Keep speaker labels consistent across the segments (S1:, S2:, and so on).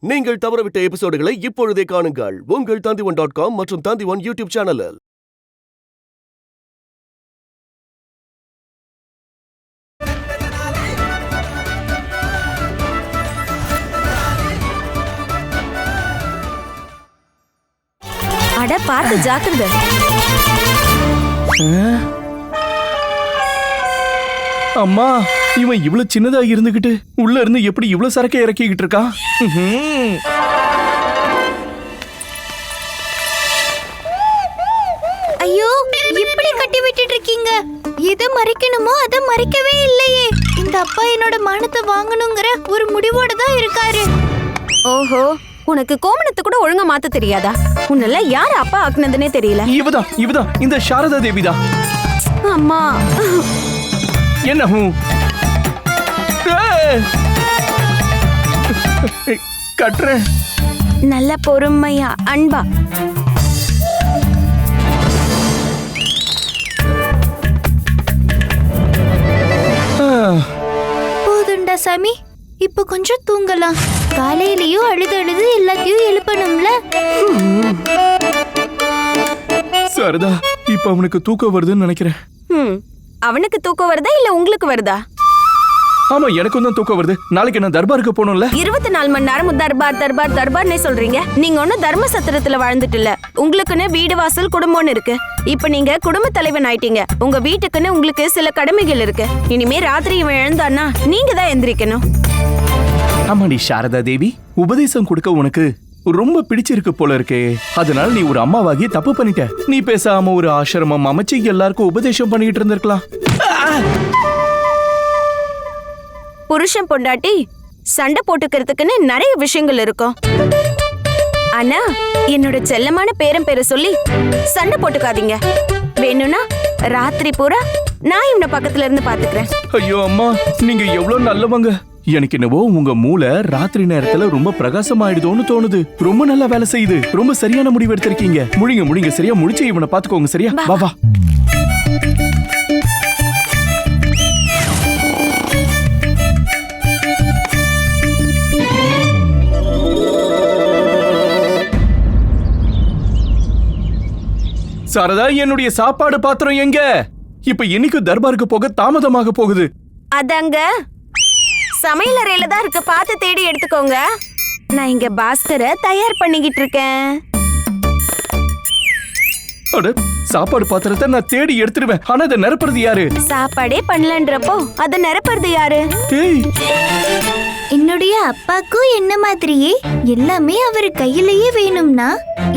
S1: நீங்கள் தவறவிட்ட எபிசோடுகளை இப்பொழுதே காணுங்கள் உங்கள் Tandivan.com மற்றும் Tandivan யூடியூப் சேனலில்.
S2: அட பார்த்து ஜாக்கிரதை.
S3: அம்மா, இவன் இவ்வளவு சின்னதா இருந்துகிட்டு உள்ள இருந்து எப்படி இவ்வளவு சரக்கை இறக்கிக்கிட்டு இருக்கான்?
S2: ஐயோ, இப்படி கட்டி விட்டுட்டு இருக்கீங்க. எதை மறைக்கணுமோ அதை மறைக்கவே இல்லையே. இந்த அப்பா என்னோட மானத்தை வாங்கணுங்கிற ஒரு முடிவோட தான் இருக்காரு. ஓஹோ, உனக்கு கோமணத்தை கூட ஒழுங்கா மாத்த தெரியாதா? உன்னெல்ல யார் அப்பா ஆக்குனதுன்னே தெரியல.
S3: இவதான் இந்த சாரதா தேவிதான்.
S2: அம்மா
S3: என்ன கட்டுறேன்.
S2: நல்ல பொறுமையா அன்பா. போதுண்டா சாமி, இப்ப கொஞ்சம் தூங்கலாம். காலையிலயும் அழுது எல்லாத்தையும் எழுப்பணும்ல.
S3: சாரதா, இப்ப அவனுக்கு தூக்கம் வருதுன்னு நினைக்கிறேன்.
S2: அவனுக்கு தூக்கம் வருதா இல்ல உங்களுக்கு வருதா?
S3: ஆமா, எனக்கும் தான் தூக்கம் வருது. நாளைக்கு நான் தர்பாருக்கு போகணும்ல.
S2: 24 மணி நேரம் தர்பார்னே சொல்றீங்க. நீங்க ஒன்னும் தர்ம சத்திரத்துல வாழ்ந்துட்டு இல்ல. உங்களுக்குன்னு வீடு வாசல் குடும்பம்னு இருக்கு. இப்ப நீங்க குடும்ப தலைவன் ஆயிட்டீங்க. உங்க வீட்டுக்குன்னு உங்களுக்கு சில கடமைகள் இருக்கு. இனிமே ராத்திரி இவன் எழுந்தான்னா நீங்க தான் எந்திரிக்கணும்.
S3: ஆமாடி சாரதா தேவி, உபதேசம் கொடுக்க உனக்கு ரொம்ப பிடிச்சிருக்கு போல இருக்கே. அதனால நீ ஒரு அம்மாவாகி தப்பு பண்ணிட்ட. நீ பேசாம ஒரு ஆசிரமம் அமைச்சு எல்லாருக்கும் உபதேசம் பண்ணிட்டு இருந்திருக்கலாம்.
S2: புருஷன் பொண்டாட்டி சண்டை போட்டுக்கிறதுக்குன்னு நிறைய விஷயங்கள் இருக்கும். ஆனா என்னோட செல்லமான பேரை சொல்லி சண்டை போட்டுக்காதீங்க. வேணும்னா ராத்திரி பூரா நான் இவனை பக்கத்துல இருந்து பாத்துக்கிறேன்.
S3: ஐயோ அம்மா, நீங்க எவ்வளவு நல்லவங்க. எனக்கு என்னவோ உங்க மூளை ராத்திரி நேரத்துல ரொம்ப பிரகாசமாயிடுதோன்னு தோணுது. ரொம்ப நல்லா வேலை செய்யுது. ரொம்ப சரியான முடிவு எடுத்திருக்கீங்க. முடிங்க சரியா முடிச்சு இவனை பாத்துக்கோங்க. சரியா? வா. சாரதா, என்னுடைய சாப்பாடு பாத்திரம் எங்க? இப்ப என்னைக்கு தர்பாருக்கு போக தாமதமாக போகுது.
S2: அதங்க சமையல் அறையில தான் இருக்கு. பார்த்து தேடி எடுத்துக்கோங்க. நான் இங்க பாஸ்கரை தயார் பண்ணிக்கிட்டு இருக்கேன்.
S3: அட, சாப்பாடு பாத்திரத்தை நான் தேடி எடுத்துடுவேன். ஆனா அதை நிரப்புறது யாரு?
S2: சாப்பாடே பண்ணலன்றப்போ அதை நிரப்புறது யாரு? என்னுடைய அப்பாக்கும் என்ன மாதிரியே எல்லாமே அவர் கையிலேயே வேணும்னா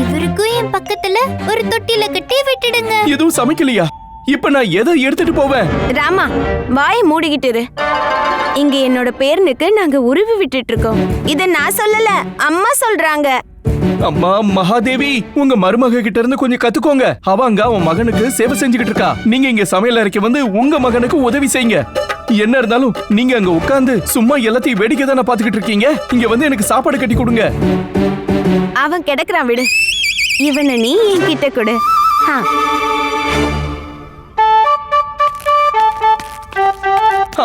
S2: இவருக்கும் என் பக்கத்துல ஒரு தொட்டில கட்டி விட்டுடுங்க.
S3: எதுவும் சமைக்கலையா? இப்ப நான் எதை எடுத்துட்டு போவேன்?
S2: ராமா, வாயை மூடிக்கிட்டு இரு. இங்க என்னோட பேரனுக்கு நாங்க உருவி விட்டுட்டு இருக்கோம். இத நான் சொல்லல, அம்மா சொல்றாங்க.
S3: அம்மா மகாதேவி, உங்க மருமக கிட்ட இருந்து கொஞ்சம் கத்துக்கோங்க. அவங்க அவன் மகனுக்கு சேவை செஞ்சுக்கிட்டு இருக்கா. நீங்க இங்க சமையல் அறைக்கு வந்து உங்க மகனுக்கு உதவி செய்யுங்க. என்ன இருந்தாலும் நீங்க அங்க உட்கார்ந்து சும்மா எல்லாத்தையும் வேடிக்கை தானே பாத்துக்கிட்டு இருக்கீங்க. இங்க வந்து எனக்கு சாப்பாடு கட்டி கொடுங்க.
S2: அவன் கிடக்குறான், விடு. இவனை நீ என்கிட்ட கொடு.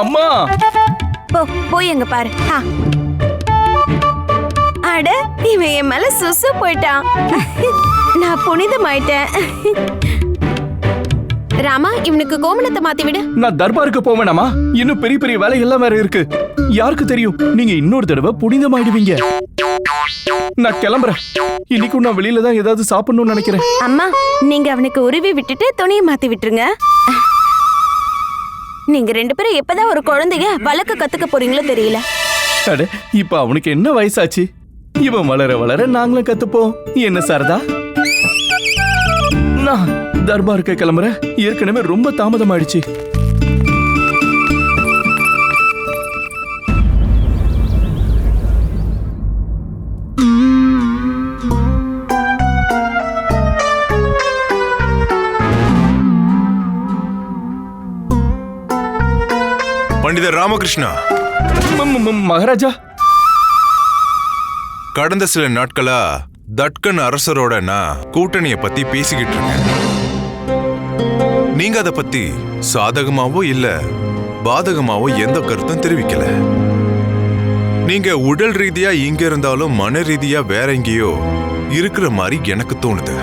S3: அம்மா,
S2: போய் எங்க பாரு. அட, இவன் என் மேல சுசு போயிட்டான். நான் புனிதமாயிட்டேன். ராமா, இவனுக்கு கோமணத்தை மாத்தி விடு.
S3: நான் தர்பாருக்கு போவேனாமா? இன்னும் பெரிய பெரிய வேலை எல்லாம் வேற இருக்கு. யாருக்கு தெரியும், நீங்க இன்னொரு தடவை புனிதமாயிடுவீங்க. நான் கிளம்புறேன். இன்னைக்கு நான் வெளியில தான் ஏதாவது சாப்பிடணும்னு நினைக்கிறேன்.
S2: அம்மா, நீங்க அவனுக்கு உருவி விட்டுட்டு துணியை மாத்தி விட்டுருங்க. நீங்க 2 பேரும் எப்பதான் ஒரு குழந்தைய வளர்க்க கத்துக்க போறீங்களோ தெரியல.
S3: அட, இப்ப அவனுக்கு என்ன வயசாச்சு? இவன் வளர வளர நாங்களும் கத்துப்போம். என்ன சாரதா? நான் தர்பாருக்கு கிளம்புறேன். ஏற்கனவே ரொம்ப தாமதம் ஆயிடுச்சு.
S4: பண்டிதர் ராமகிருஷ்ணா.
S3: மகாராஜா,
S4: கடந்த சில நாட்களா தட்கன் அரசரோட நான் கூட்டணியை பத்தி பேசிக்கிட்டு இருக்கேன். நீங்க அத பத்தி சாதகமாவோ இல்ல பாதகமாவோ எந்த கருத்தும் தெரிவிக்கல. நீங்க உடல் ரீதியா இங்க இருந்தாலும் மன ரீதியா வேற எங்கேயோ இருக்கிற மாதிரி எனக்கு தோணுது.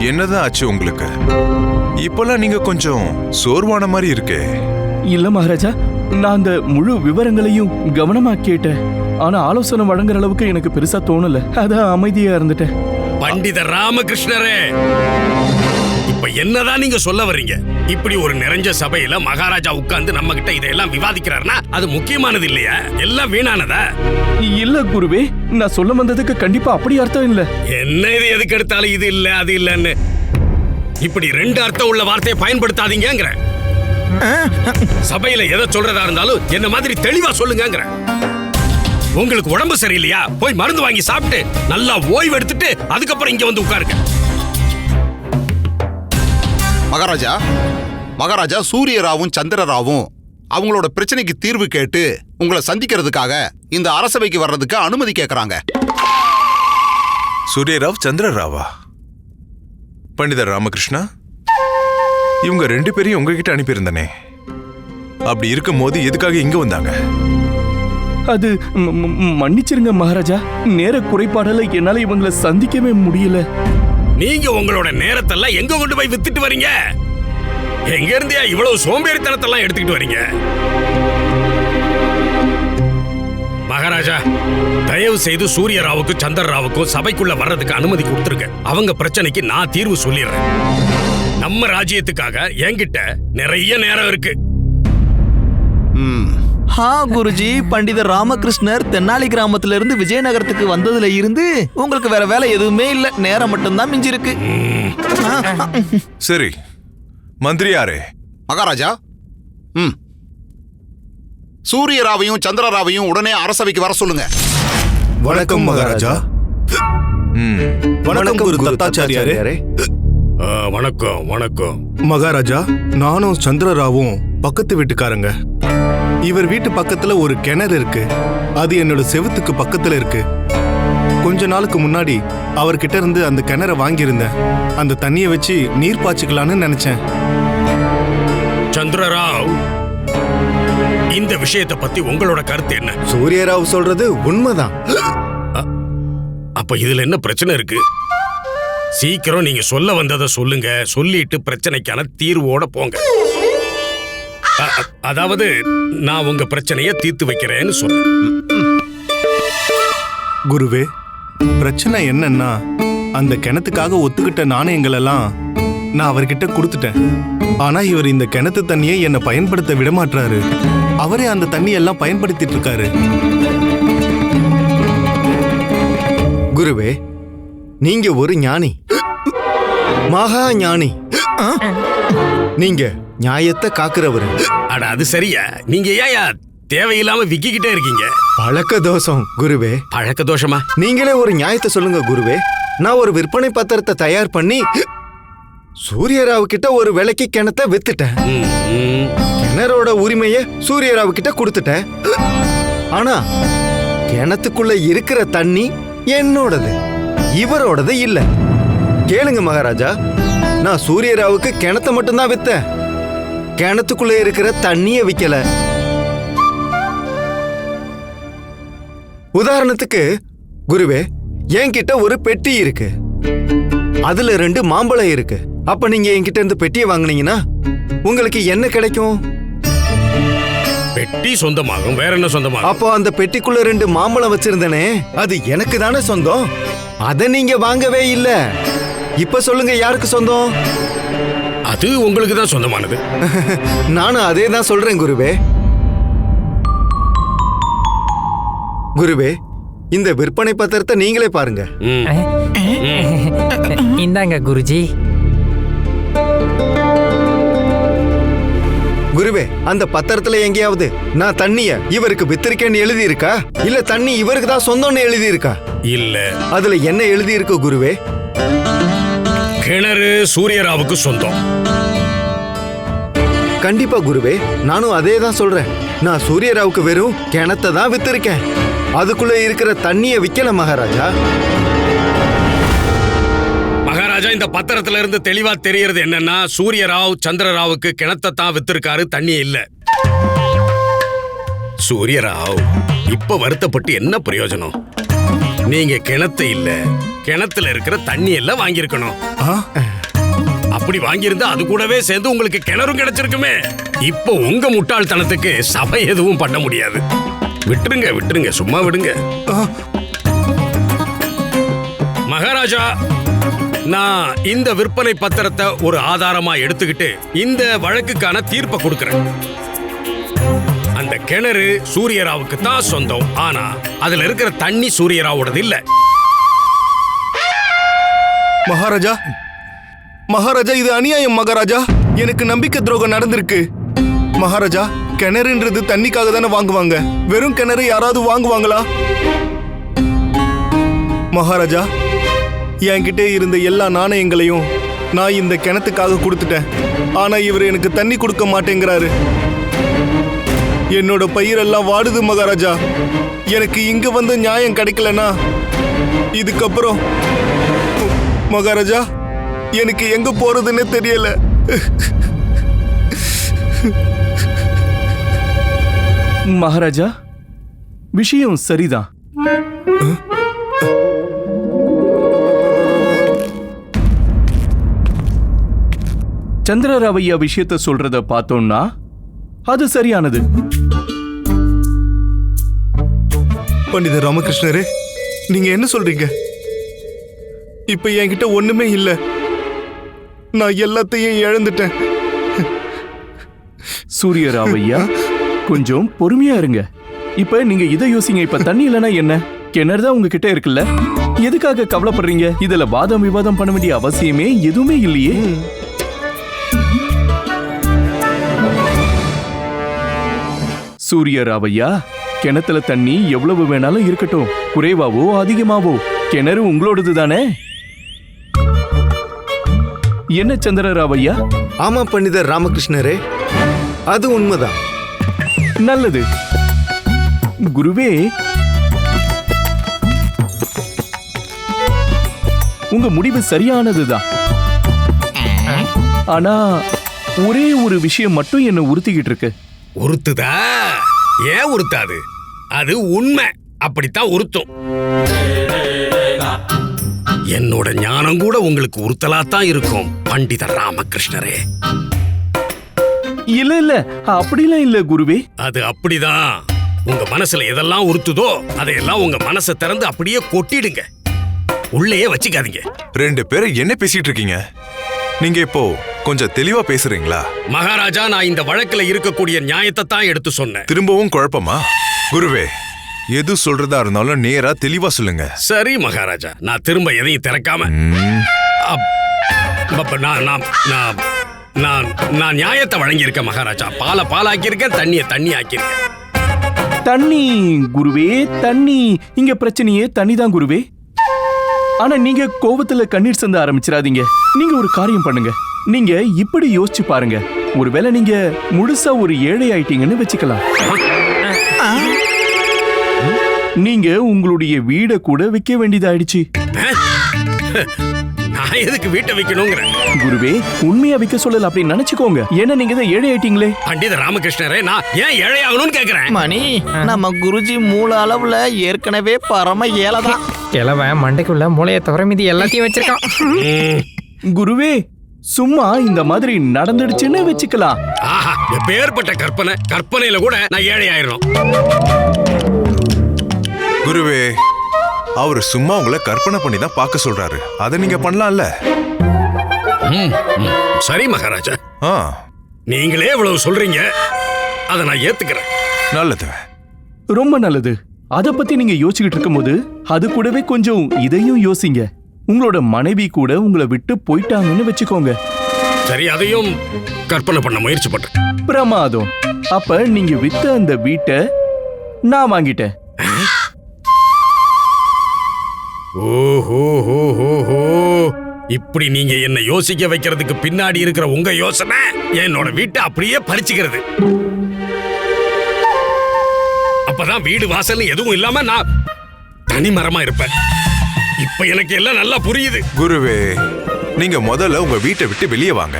S4: என்னதான் ஆச்சு உங்களுக்கு? இப்பெல்லாம் நீங்க கொஞ்சம் சோர்வான மாதிரி இருக்கே.
S3: இல்ல மகாராஜா, நான் அந்த முழு விவரங்களையும் கவனமா கேட்டேன். ஆனா ஆலோசனை வழங்குற அளவுக்கு எனக்கு பெருசா தோணல. அதான் அமைதியா இருந்துட்டேன்.
S5: பண்டித ராமகிருஷ்ணரே, இப்ப என்னதான் நீங்க சொல்ல வர்றீங்க? இப்படி ஒரு நிறைஞ்ச சபையில மகாராஜா உட்கார்ந்து நம்ம கிட்ட இதெல்லாம் விவாதிக்கிறாருன்னா அது முக்கியமானது இல்லையா? எல்லாம் வீணானதா?
S3: இல்ல குருவே, நான் சொல்ல வந்ததுக்கு கண்டிப்பா அப்படி அர்த்தம் இல்ல.
S5: என்ன இது எதுக்கு எடுத்தாலும் இது இல்ல அது இல்லன்னு இப்படி ரெண்டு அர்த்தம் உள்ள வார்த்தையை பயன்படுத்தாதீங்கங்கிற. சபையில எதை சொல்றதா இருந்தாலும் என்ன மாதிரி தெளிவா சொல்லுங்கங்கிற. உங்களுக்கு உடம்பு சரியில்லையா? போய் மருந்து வாங்கி சாப்பிட்டு நல்லா ஓய்வு எடுத்துட்டு அதுக்கப்புறம் இங்க வந்து உட்காருங்க.
S6: மகாராஜா சூரியராவும் சந்திரராவும் அவங்களோட பிரச்சனைக்கு தீர்வு கேட்டு உங்களை சந்திக்கிறதுக்காக இந்த அரசவைக்கு வர்றதுக்கு அனுமதி கேட்கறாங்க.
S4: சூரியராவ் சந்திரராவா? பண்டிதர் ராமகிருஷ்ணா, இவங்க 2 பேரையும் உங்ககிட்ட அனுப்பியிருந்தனே. அப்படி இருக்கும் போது எதுக்காக இங்க வந்தாங்க?
S3: அது மன்னிச்சிருங்க மகாராஜா, நேர குறைபாடால என்னால இவங்களை சந்திக்கவே முடியல.
S5: நீங்க உங்களோட நேரத்தெல்லாம் எங்க கொண்டு போய் வித்துட்டு வரீங்க? எங்க இருந்தியா இவ்வளவு சோம்பேறித்தனத்தெல்லாம் எடுத்துக்கிட்டு வரீங்க? மகாராஜா, தயவு செய்து சூரியராவுக்கும் சந்திரராவுக்கும் சபைக்குள்ள வர்றதுக்கு அனுமதி கொடுத்துருங்க. அவங்க பிரச்சனைக்கு நான் தீர்வு சொல்லிடுறேன். நம்ம ராஜ்யத்துக்காக என்கிட்ட நிறைய நேரம் இருக்கு.
S7: குருஜி, பண்டிதர் ராமகிருஷ்ணர் தென்னாலி கிராமத்துல இருந்து விஜயநகரத்துக்கு வந்ததுல இருந்து உங்களுக்கு வேற வேலை எதுவுமே இல்ல, நேரம் மட்டும்தான் மிஞ்சி இருக்கு.
S4: சரி மந்திரியாரே.
S6: மகாராஜா, சூரியராவையும் சந்திரராவையும் உடனே அரசவைக்கு வர சொல்லுங்க.
S8: வணக்கம் மகாராஜா. வணக்கம் குரு தத்தாச்சாரியாரே.
S5: வணக்கம் வணக்கம்
S8: மகாராஜா, நானும் சந்திரராவும் பக்கத்து வீட்டுக்காரங்க. இவர் வீட்டு பக்கத்துல ஒரு கிணறு இருக்கு. அது என்னோட செவுத்துக்கு பக்கத்துல இருக்கு. கொஞ்ச நாளுக்கு முன்னாடி அவர்கிட்ட இருந்து அந்த கிணறை வாங்கியிருந்தேன். அந்த தண்ணியை வச்சு நீர் பாய்ச்சிக்கலான்னு நினைச்சேன்.
S5: சந்திரராவ், இந்த விஷயத்தை பத்தி உங்களோட கருத்து என்ன?
S8: சூரியராவ் சொல்றது உண்மைதான்.
S5: அப்ப இதுல என்ன பிரச்சனை இருக்கு? சீக்கிரம் நீங்க சொல்ல வந்ததை சொல்லுங்க. சொல்லிட்டு பிரச்சனைக்கான தீர்வோட போங்க. அதாவது நான் உங்க பிரச்சனையை தீர்த்து வைக்கிறேன்னு சொன்னேன்.
S8: குருவே, பிரச்சனை என்னன்னா அந்த கிணத்துக்காக ஒத்துக்கிட்ட நாணயங்கள் எல்லாம் நான் அவர்கிட்ட கொடுத்துட்டேன். ஆனா இவர் இந்த கிணத்து தண்ணியை என்னை பயன்படுத்த விடமாட்டாரு. அவரே அந்த தண்ணியெல்லாம் பயன்படுத்திட்டு இருக்காரு.
S9: குருவே, நீங்க ஒரு ஞானி, மகா ஞானி. நீங்க நியாயத்தை காக்குறவரு.
S5: அட அது சரியா? நீங்க ஏன் தேவையில்லாம விக்கிக்கிட்டே இருக்கீங்க?
S9: பழக்க தோஷம் குருவே.
S5: பழக்க தோஷமா?
S9: நீங்களே ஒரு நியாயத்தை சொல்லுங்க குருவே. நான் ஒரு விற்பனை பத்திரத்தை தயார் பண்ணி சூரியராவ் கிட்ட ஒரு விலைக்கு கிணத்தை வித்துட்டேன். கிணறோட உரிமையை சூரியராவ் கிட்ட கொடுத்துட்டேன். ஆனா கிணத்துக்குள்ள இருக்கிற தண்ணி என்னோடது, இவரோடது இல்ல. கேளுங்க மகாராஜா, நான் சூரியராவுக்கு கிணத்தை மட்டும்தான் வித்தேன். கிணத்துக்குள்ள இருக்கிற தண்ணிய விக்கல. உதாரணத்துக்கு குருவே, என்கிட்ட ஒரு பெட்டி இருக்கு. அதுல 2 மாம்பழம் இருக்கு. அப்ப நீங்க என்கிட்ட இருந்து பெட்டியை வாங்குனீங்கன்னா உங்களுக்கு என்ன கிடைக்கும்?
S5: பெட்டி சொந்தமாகும். வேற என்ன சொந்தமாகும்?
S9: அப்போ அந்த பெட்டிக்குள்ள 2 மாம்பழம் வச்சிருந்தனே, அது எனக்கு தானே சொந்தம். அத நீங்க வாங்கவே இல்ல. இப்ப சொல்லுங்க, யாருக்கு சொந்தம்?
S5: அது உங்களுக்கு தான் சொந்தமானது.
S9: நானும் அதே தான் சொல்றேன் குருவே. குருவே, இந்த விற்பனை பத்திரத்தை நீங்களே பாருங்க.
S10: இந்தாங்க குருஜி.
S9: குருவே, அந்த பத்திரத்துல எங்கேயாவது நான் தண்ணிய இவருக்கு வித்திருக்கேன்னு எழுதி இருக்கா, இல்ல தண்ணி இவருக்கு தான் சொந்தம்னு எழுதி இருக்கா?
S5: இல்ல.
S9: அதுல என்ன எழுதி இருக்கு குருவே?
S5: கிணறு சூரியராவுக்கு சொந்தம்.
S9: கண்டிப்பா குருவே, நானும் அதே தான் சொல்றேன். நான் சூரியராவுக்கு வெறும் கிணத்தை தான் வித்திருக்கேன். அதுக்குள்ள இருக்கிற தண்ணிய விக்கல மகாராஜா.
S5: மகாராஜா, இந்த பத்திரத்துல இருந்து தெளிவா தெரியறது என்னன்னா, சூரியராவ் சந்திரராவுக்கு கிணத்தை தான் வித்திருக்காரு, தண்ணி இல்ல. சூரியராவ், இப்ப வருத்தப்பட்டு என்ன பிரயோஜனம்? நீங்க கிணத்து இல்ல, கிணத்துல இருக்கிற தண்ணி எல்லாம் வாங்கியிருக்கணும். அப்படி வாங்கியிருந்தா அது கூடவே சேர்ந்து உங்களுக்கு கிணறும் கிடைச்சிருக்குமே. இப்போ உங்க முட்டாள்தனத்துக்கு சபை எதுவும் பண்ண முடியாது. விட்டுருங்க விட்டுருங்க, சும்மா விடுங்க. மகாராஜா, நான் இந்த விற்பனை பத்திரத்தை ஒரு ஆதாரமா எடுத்துக்கிட்டு இந்த வழக்குக்கான தீர்ப்பை கொடுக்கிறேன். அந்த கிணறு சூரியராவுக்கு தான் சொந்தம். ஆனா அதுல இருக்கிற தண்ணி சூரியராவோடது இல்ல.
S8: மகாராஜா, மகாராஜா, இது அநியாயம் மகாராஜா. எனக்கு நம்பிக்கை துரோகம் நடந்திருக்கு. மகாராஜா, கிணறுன்றது தண்ணிக்காக தானே வாங்குவாங்க. வெறும் கிணறு யாராவது வாங்குவாங்களா? மகாராஜா, என்கிட்ட இருந்த எல்லா நாணயங்களையும் நான் இந்த கிணத்துக்காக கொடுத்துட்டேன். ஆனா இவர் எனக்கு தண்ணி கொடுக்க மாட்டேங்கிறாரு. என்னோட பயிரெல்லாம் வாடுது மகாராஜா. எனக்கு இங்க வந்து நியாயம் கிடைக்கலனா இதுக்கப்புறம் மகாராஜா எனக்கு எங்க போறதுன்னு தெரியல.
S3: மகாராஜா, விஷயம் சரிதான். சந்திரராவையா விஷயத்த சொல்றத பார்த்தோம்னா அது சரியானது.
S8: பண்டிதர் ராமகிருஷ்ணரே, நீங்க என்ன சொல்றீங்க? இப்ப என்கிட்ட ஒண்ணுமே இல்ல. நான் எல்லாத்தையும் இழந்துட்டேன்.
S3: சூரியராவையா, கொஞ்சம் பொறுமையா இருங்க. இப்ப நீங்க இதை யோசிங்க. இப்ப தண்ணி இல்லைன்னா என்ன? கிணறு தான் உங்ககிட்ட இருக்குல்ல. எதுக்காக கவலைப்படுறீங்க? இதுல வாதம் விவாதம் பண்ண வேண்டிய அவசியமே எதுவுமே இல்லையே. சூரியராவையா, கிணத்துல தண்ணி எவ்வளவு வேணாலும் இருக்கட்டும். குறைவாவோ அதிகமாவோ கிணறு உங்களோடது தானே. என்ன சந்திரராவையா?
S9: ஆமா பண்டிதர் ராமகிருஷ்ணரே, அது உண்மைதான்.
S3: நல்லது குருவே. உங்க முடிவு சரியானதுதான். ஆனா ஒரே ஒரு விஷயம் மட்டும் என்ன உறுத்திக்கிட்டு இருக்கு.
S5: உறுத்துதா? ஏன் உறுத்தாது? அது உண்மை. அப்படித்தான் உறுத்தும். என்னோட ஞானம் கூட உங்களுக்கு உறுத்தலாத்தான் இருக்கும் பண்டிதர் ராமகிருஷ்ணரே.
S3: இல்ல இல்ல, அப்படிலாம் இல்ல குருவே.
S5: அது அப்படிதான். உங்க மனசுல எதெல்லாம் உறுத்துதோ அதையெல்லாம் உங்க மனசை திறந்து அப்படியே கொட்டிடுங்க. உள்ளேயே வச்சுக்காதீங்க.
S4: ரெண்டு பேரும் என்ன பேசிட்டு இருக்கீங்க? நீங்க இப்போ கொஞ்சம் தெளிவா பேசுறீங்களா?
S5: மகாராஜா, நான் இந்த வழக்குல இருக்கக்கூடிய நியாயத்தை தான் எடுத்து சொன்னேன்.
S4: திரும்பவும் குழப்பமா? குருவே, எது சொல்றதா இருந்தாலும் நேரா தெளிவா சொல்லுங்க.
S5: சரி மகாராஜா, நான் திரும்ப எதையும் திறக்காம நான் நியாயத்தை வழங்கியிருக்கேன் மகாராஜா. பாலை பாலாக்கியிருக்கேன், தண்ணியை தண்ணி ஆக்கியிருக்கேன்.
S3: தண்ணி குருவே, தண்ணி. இங்க பிரச்சனையே தண்ணி தான் குருவே. ஆனா நீங்க கோபத்துல கண்ணீர் சந்த ஆரம்பிச்சிடாதீங்க. நீங்க ஒரு காரியம் பண்ணுங்க. நீங்க இப்படி யோசிச்சு பாருங்க. ஒருவேளை நீங்க முழுசா ஒரு ஏழை ஆயிட்டீங்கன்னு வச்சுக்கலாம். நீங்க உங்களுடைய வீட கூட விற்க வேண்டியதாயிடுச்சு.
S5: நான் எதுக்கு வீட்டை விற்கணுங்கிறேன்?
S3: குருவே, உண்மையா விற்க சொல்லல அப்படின்னு நினைச்சுக்கோங்க. ஏன்னா நீங்க தான் ஏழை ஆயிட்டீங்களே.
S5: பண்டித ராமகிருஷ்ணரே, நான் ஏன் ஏழை ஆகணும்னு கேக்குறேன்.
S7: மணி, நம்ம குருஜி மூல அளவுல ஏற்கனவே பரம ஏழைதான்.
S10: கிழவன் மண்டைக்குள்ள மூளையை தவிர மீதி எல்லாத்தையும் வச்சிருக்கான்.
S3: குருவே, சும்மா இந்த மாதிரி நடந்துடுச்சுன்னு வச்சுக்கலாம்.
S5: ஆஹா, எப்பேற்பட்ட கற்பனை! கற்பனையில கூட நான் ஏழை ஆயிரும்.
S4: குருவே, அவரு சும்மா உங்களை கற்பனை பண்ணி தான் பார்க்க சொல்றாரு. அதை நீங்க பண்ணலாம்ல.
S5: சரி மகாராஜா,
S4: ஆ,
S5: நீங்களே இவ்வளவு சொல்றீங்க, அதை நான் ஏத்துக்கிறேன்.
S4: நல்லது,
S3: ரொம்ப நல்லது. அத பத்தி நீங்க யோசிச்சுக்கிட்டு இருக்கும்போது அது கூடவே கொஞ்சம் இதையும் யோசிங்க. உங்களோட மனைவி கூட உங்களை விட்டு போயிட்டாங்கன்னு வச்சுக்கோங்க.
S5: சரி, அதையும் கற்பனை பண்ண முயற்சி பண்றேன்.
S3: பிரமாதம். அப்ப நீங்க வித்த அந்த வீட்டை நான் வாங்கிட்டேன்.
S5: ஓஹோ, இப்படி நீங்க என்ன யோசிக்க வைக்கிறதுக்கு பின்னாடி இருக்கிற உங்க யோசனை என்னோட வீட்டை அப்படியே பறிச்சுக்கிறது. அப்பதான் வீடு வாசல் எதுவும் இல்லாம நான் தனி மரமா இருப்பேன். இப்ப எனக்கு எல்லாம் நல்லா புரியுது.
S4: குருவே, நீங்க முதல்ல உங்க வீட்டை விட்டு வெளியே வாங்க.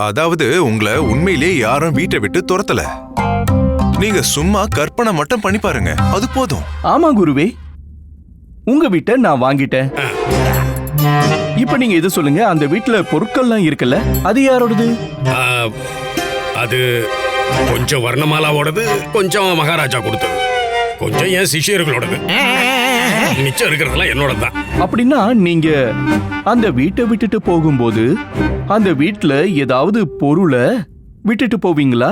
S4: அதாவது உங்களை உண்மையிலேயே யாரும் வீட்டை விட்டு துரத்தல. நீங்க சும்மா கற்பனை மட்டும் பண்ணி பாருங்க, அது போதும்.
S3: ஆமா குருவே, உங்க வீட்டை நான் வாங்கிட்டேன். இப்ப நீங்க இது சொல்லுங்க, அந்த வீட்டுல பொருட்கள்லாம் இருக்குல்ல, அது யாரோடது?
S5: அது கொஞ்சம் வர்ணமாலாவோடது, கொஞ்சம் மகாராஜா கொடுத்தது, கொஞ்சம் என் சிஷியர்களோடது, மிச்சம் இருக்கிறதெல்லாம் என்னோட தான்.
S3: அப்படின்னா நீங்க அந்த வீட்டை விட்டுட்டு போகும்போது அந்த வீட்டுல ஏதாவது பொருளை விட்டுட்டு போவீங்களா?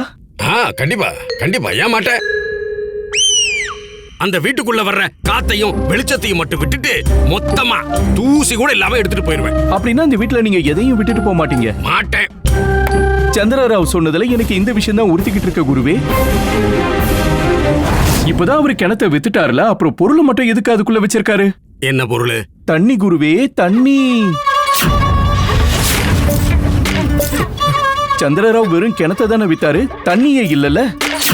S5: கண்டிப்பா கண்டிப்பா, ஏன் மாட்டேன். அந்த வீட்டுக்குள்ள வர்ற காத்தையும் வெளிச்சத்தையும் மட்டும் விட்டுட்டு மொத்தமா தூசி கூட இல்லாம எடுத்துட்டு போயிருவேன்.
S3: அப்படின்னா இந்த வீட்டுல நீங்க எதையும் விட்டுட்டு போக மாட்டீங்க?
S5: மாட்டேன்.
S3: சந்திரராவ் சொன்னதுல எனக்கு இந்த விஷயம் தான் உறுத்திக்கிட்டு இருக்க குருவே. இப்பதான் அவரு கிணத்தை வித்துட்டாருல, அப்புறம் பொருளை மட்டும் எதுக்கு அதுக்குள்ள வச்சிருக்காரு?
S5: என்ன பொருள்?
S3: தண்ணி குருவே, தண்ணி. சந்திரராவ் வெறும் கிணத்தை தானே வித்தாரு, தண்ணியே இல்லல.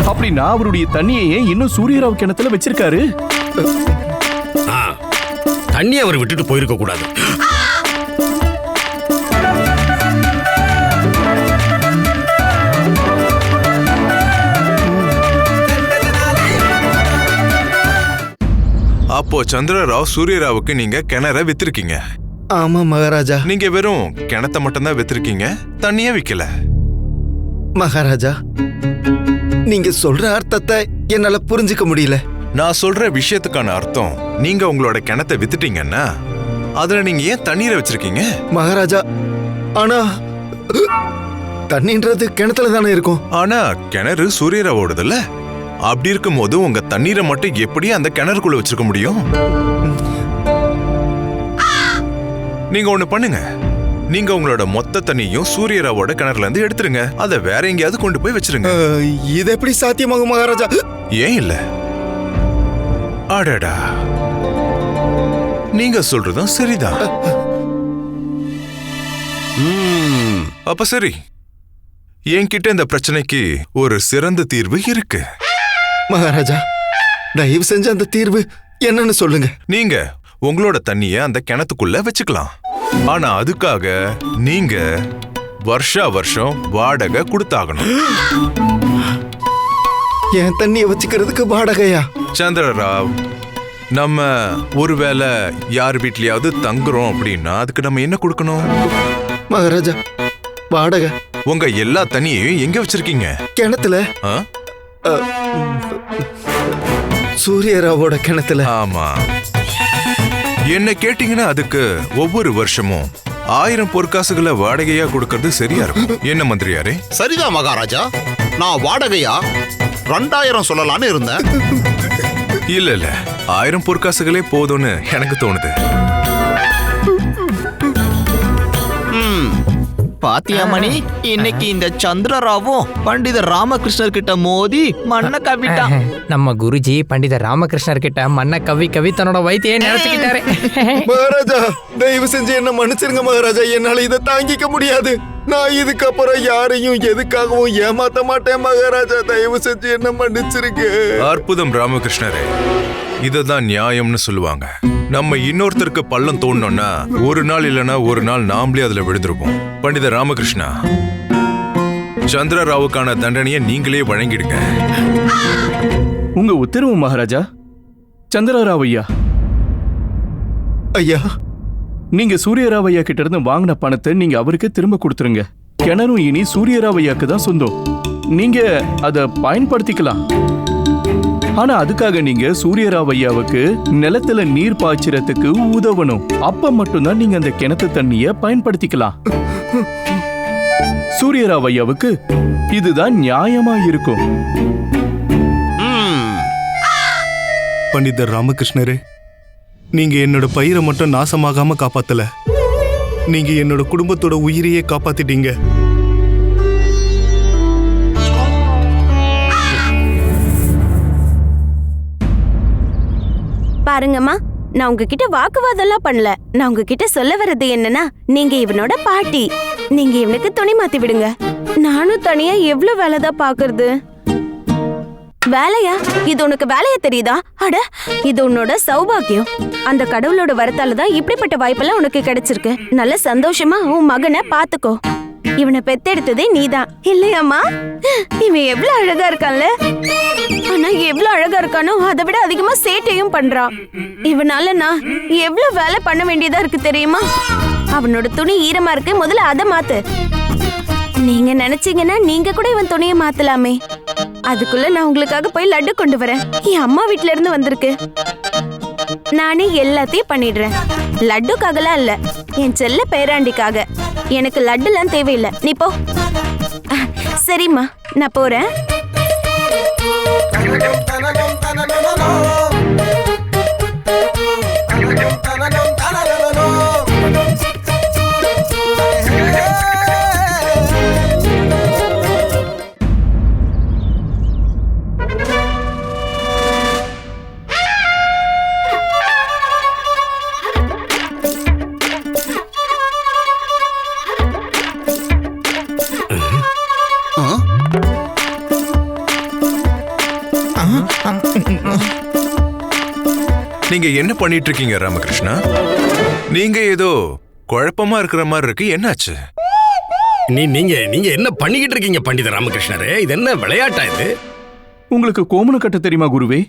S3: அப்படின்னா அவருடைய தண்ணியே இன்னும் சூரியராவ் கிணத்துல வச்சிருக்காரு.
S5: தண்ணி அவர் விட்டுட்டு போயிருக்க கூடாது.
S4: அப்போ சந்திரராவ் சூரியராவுக்கு நீங்க கிணற வித்திருக்கீங்க.
S9: ஆமா மகாராஜா.
S4: நீங்க வெறும் கிணத்தை மட்டும்தான் வித்திருக்கீங்க, தண்ணியே விக்கல.
S9: மகாராஜா, நீங்க சொல்ற அர்த்தத்தை என்னால புரிஞ்சுக்க முடியல.
S4: நான் சொல்ற விஷயத்துக்கான அர்த்தம், நீங்க உங்களோட கிணத்தை வித்துட்டீங்கன்னா அதுல நீங்க ஏன் தண்ணீரை வச்சிருக்கீங்க?
S9: மகாராஜா, ஆனா தண்ணின்றது கிணத்துல தானே இருக்கும்.
S4: ஆனா கிணறு சூரியராவோடதுல. அப்படி இருக்கும் போது உங்க தண்ணீரை மட்டும் எப்படி அந்த கிணறுக்குள்ள வச்சிருக்க முடியும்? நீங்க ஒண்ணு பண்ணுங்க, நீங்க உங்களோட மொத்த தண்ணியும் சூரியராவோட கிணறுல இருந்து எடுத்துருங்க, அதை வேற எங்கேயாவது கொண்டு போய் வச்சிருங்க.
S9: இது எப்படி சாத்தியமாகும் மகாராஜா?
S4: ஏன் இல்ல? அடடா, நீங்க சொல்றதும் சரிதான். அப்ப சரி, என்கிட்ட இந்த பிரச்சனைக்கு ஒரு சிறந்த தீர்வு இருக்கு.
S9: மகாராஜா, தயவு செஞ்சு அந்த தீர்வு என்னன்னு சொல்லுங்க.
S4: நீங்க உங்களோட தண்ணிய அந்த கிணத்துக்குள்ள வச்சுக்கலாம். ஆனா அதுக்காக நீங்க வருஷா வருஷம் வாடகை கொடுத்தாகணும்.
S9: என் தண்ணிய வச்சுக்கிறதுக்கு வாடகையா?
S4: சந்திரராவ், நம்ம ஒருவேளை யார் வீட்லயாவது தங்குறோம் அப்படின்னா அதுக்கு நம்ம என்ன கொடுக்கணும்?
S9: மகாராஜா, வாடகை.
S4: உங்க எல்லா தண்ணியையும் எங்க வச்சிருக்கீங்க?
S9: கிணத்துல. சூரியராவோட கிணத்துல.
S4: ஆமா. என்ன கேட்டீங்கன்னா அதுக்கு ஒவ்வொரு வருஷமும் 1000 பொற்காசுகளை வாடகையா கொடுக்கறது சரியா இருக்கும். என்ன மந்திரியாரே?
S6: சரிதான் மகாராஜா, நான் வாடகையா 2000 சொல்லலான்னு இருந்தேன்.
S4: இல்ல 1000 பொற்காசுகளே போதும்னு எனக்கு தோணுது.
S7: பாத்தியா மணி, இன்னைக்கு இந்த சந்திரராவும் பண்டிதர் ராமகிருஷ்ணர் கிட்ட மோதி மண்ணை கவிட்டான்.
S10: நம்ம குருஜி பண்டிதர் ராமகிருஷ்ணர் கிட்ட மண்ணை கவி கவி தன்னோட வயித்தையே நினைச்சுக்கிட்டாரு.
S9: மகாராஜா, தயவு செஞ்சு என்ன மன்னிச்சிருங்க மகாராஜா, என்னால இதை தாங்கிக்க முடியாது. நான் இதுக்கப்புறம் யாரையும் எதுக்காகவும் ஏமாத்த மாட்டேன் மகாராஜா, தயவு செஞ்சு என்ன மன்னிச்சிருங்க.
S4: அற்புதம் ராமகிருஷ்ணரே, இததான் நியாயம்னு சொல்லுவாங்க. நம்ம இன்னொருத்தருக்கு பள்ளம் தோண்டணும்னா ஒரு நாள் இல்லைன்னா ஒரு நாள் நாமளே அதுல விழுந்திருப்போம். பண்டிதர் ராமகிருஷ்ணா, சந்திரராவுக்கான தண்டனையை நீங்களே வழங்கிடுங்க.
S3: உங்க உத்தரவு மகாராஜா. சந்திரராவ் ஐயா.
S9: ஐயா,
S3: நீங்க சூரியராவ் ஐயா கிட்ட இருந்து வாங்கின பணத்தை நீங்க அவருக்கு திரும்ப கொடுத்துருங்க. கிணறும் இனி சூரியராவ் ஐயாக்கு தான் சொந்தம். நீங்க அதை பயன்படுத்திக்கலாம். ஆனா அதுக்காக நீங்க சூரியராவ் ஐயாவுக்கு நிலத்துல நீர் பாய்ச்சறதுக்கு உதவணும். அப்ப மட்டும்தான் நீங்க அந்த கிணத்து தண்ணிய பயன்படுத்திக்கலாம். சூரியராவ் ஐயாவுக்கு இதுதான் நியாயமா இருக்கும்.
S8: பண்டிதர் ராமகிருஷ்ணரே, நீங்க என்னோட பயிரை மட்டும் நாசமாகாம காப்பாத்தல, நீங்க என்னோட குடும்பத்தோட உயிரையே காப்பாத்திட்டீங்க.
S2: பாருங்கம்மா, நான் உங்ககிட்ட வாக்குவாதம்லாம் பண்ணல. நான் உங்ககிட்ட சொல்ல வர்றது என்னன்னா, நீங்க இவனோட பாட்டி, நீங்க இவனுக்கு துணி மாத்தி விடுங்க. நானும் தனியா எவ்வளவு வேலைதான் பாக்குறது. வேலையா? இது உனக்கு வேலையா தெரியுதா? அட, இது உன்னோட சௌபாகியம். அந்த கடவுளோட வரத்தால தான் இப்படிப்பட்ட வாய்ப்பெல்லாம் உனக்கு கிடைச்சிருக்கு. நல்ல சந்தோஷமா உன் மகனை பாத்துக்கோ. இவனை பெத்தெடுத்ததே நீதான் இல்லையாம்மா? இவன் எவ்வளவு அழகா இருக்கான்ல. ஆனா எவ்வளவு அழகா இருக்கானோ அதை விட அதிகமா சேட்டையும் பண்றான். இவனால நான் எவ்வளவு வேலை பண்ண வேண்டியதா இருக்கு தெரியுமா? அவனோட துணி ஈரமா இருக்கு, முதல்ல அதை மாத்து. நீங்க நினைச்சீங்கன்னா நீங்க கூட இவன் துணியை மாத்தலாமே. அதுக்குள்ள நான் உங்களுக்காக போய் லட்டு கொண்டு வரேன். என் அம்மா வீட்ல இருந்து வந்திருக்கு. நானே எல்லாத்தையும் பண்ணிடுறேன். லட்டுக்காகலாம் இல்ல, என் செல்ல பேராண்டிக்காக. எனக்கு லட்டுலாம் தேவையில்லை, நீ போ. சரிம்மா, நான் போறேன்.
S4: நீங்க என்ன பண்ணிட்டு இருக்கீங்க ராமகிருஷ்ணா? நீங்க ஏதோ குழப்பமா இருக்கிற மாதிரி இருக்கு, என்னாச்சு?
S5: நீங்க என்ன பண்ணிக்கிட்டு இருக்கீங்க பண்டித ராமகிருஷ்ணரே? இது என்ன விளையாட்டா இது?
S3: உங்களுக்கு கோமணம் கட்ட தெரியுமா குருவே?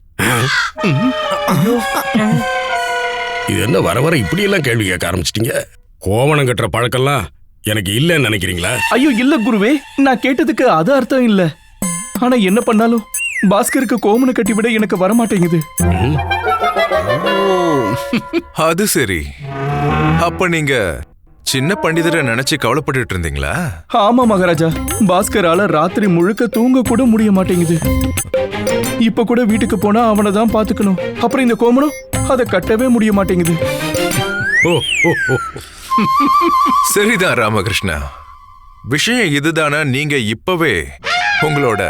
S5: இது என்ன வர வர இப்படி எல்லாம் கேள்வி கேட்க ஆரம்பிச்சிட்டீங்க? கோவணம் கட்டுற பழக்கம்லாம் எனக்கு இல்லைன்னு நினைக்கிறீங்களா?
S3: ஐயோ இல்ல குருவே, நான் கேட்டதுக்கு அது அர்த்தம் இல்ல. ஆனா என்ன பண்ணாலும் பாஸ்கருக்கு கோமணம் கட்டி விட எனக்கு வரமாட்டேங்குது.
S4: அது சரி, அப்ப நீங்க சின்ன பண்டிதரை நினைச்சு கவலைப்பட்டு இருந்தீங்களா?
S3: ஆமா மகாராஜா, பாஸ்கரால ராத்திரி முழுக்க தூங்க கூட முடிய மாட்டேங்குது. இப்ப கூட வீட்டுக்கு போனா அவனை தான் பாத்துக்கணும். அப்புறம் இந்த கோமணம் அதை கட்டவே முடிய மாட்டேங்குது.
S4: சரிதான் ராமகிருஷ்ணா, விஷயம் இதுதானா? நீங்க இப்பவே உங்களோட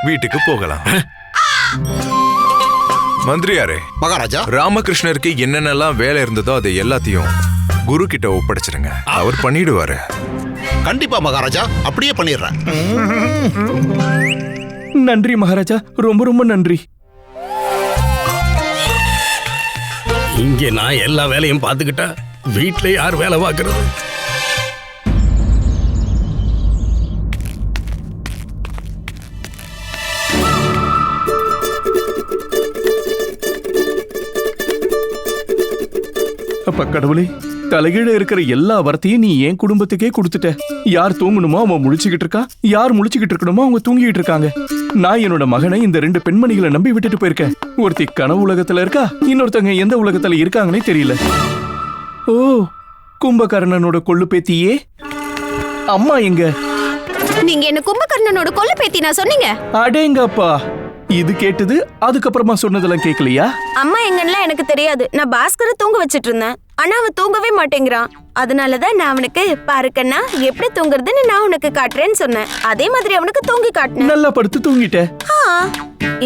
S4: வீட்டுக்கு போகலாம். மந்திரியாரே,
S6: மகாராஜா,
S4: ராமகிருஷ்ணருக்கு என்னென்னலாம் வேலை இருந்ததோ அதை எல்லாத்தையும் குரு கிட்ட ஒப்படைச்சிருங்க, அவர் பண்ணிடுவாரு.
S6: கண்டிப்பா மகாராஜா, அப்படியே பண்ணிடுறேன்.
S3: நன்றி மகாராஜா, ரொம்ப ரொம்ப நன்றி.
S5: இங்கே நான் எல்லா வேலையும் பார்த்துக்கிட்டா வீட்டுல யார் வேலை பார்க்கறது?
S3: அப்ப கடவுளே, தலைகீழ இருக்கிற எல்லா வரத்தையும் நீ என் குடும்பத்துக்கே கொடுத்துட்ட. யார் தூங்கணுமோ அவன் முழிச்சுக்கிட்டு இருக்கா, யார் முழிச்சுக்கிட்டு இருக்கணுமோ அவங்க தூங்கிட்டு இருக்காங்க. நான் என்னோட மகனை இந்த 2 பெண்மணிகளை நம்பி விட்டுட்டு போயிருக்கேன். ஒருத்தி கனவு உலகத்துல இருக்கா, இன்னொருத்தங்க எந்த உலகத்துல இருக்காங்கன்னே தெரியல. ஓ, கும்பகர்ணனோட கொள்ளு பேத்தியே, அம்மா எங்க?
S2: நீங்க என்ன கும்பகர்ணனோட கொள்ளு பேத்தி நான் சொன்னீங்க?
S3: அடேங்கப்பா, இது கேட்டது அதுக்கப்புறமா சொன்னதெல்லாம் கேட்கலையா?
S2: அம்மா எங்கன்னா எனக்கு தெரியாது. நான் பாஸ்கரை தூங்க வச்சிட்டு இருந்தேன். ஆனா அவன் தூங்கவே மாட்டேங்கிறான். அதனாலதான் நான் அவனுக்கு பாருக்கண்ணா எப்படி தூங்குறதுன்னு நான் உனக்கு காட்டுறேன்னு சொன்னேன். அதே மாதிரி அவனுக்கு தூங்கி காட்டினேன்.
S3: நல்லா படுத்து தூங்கிட்ட.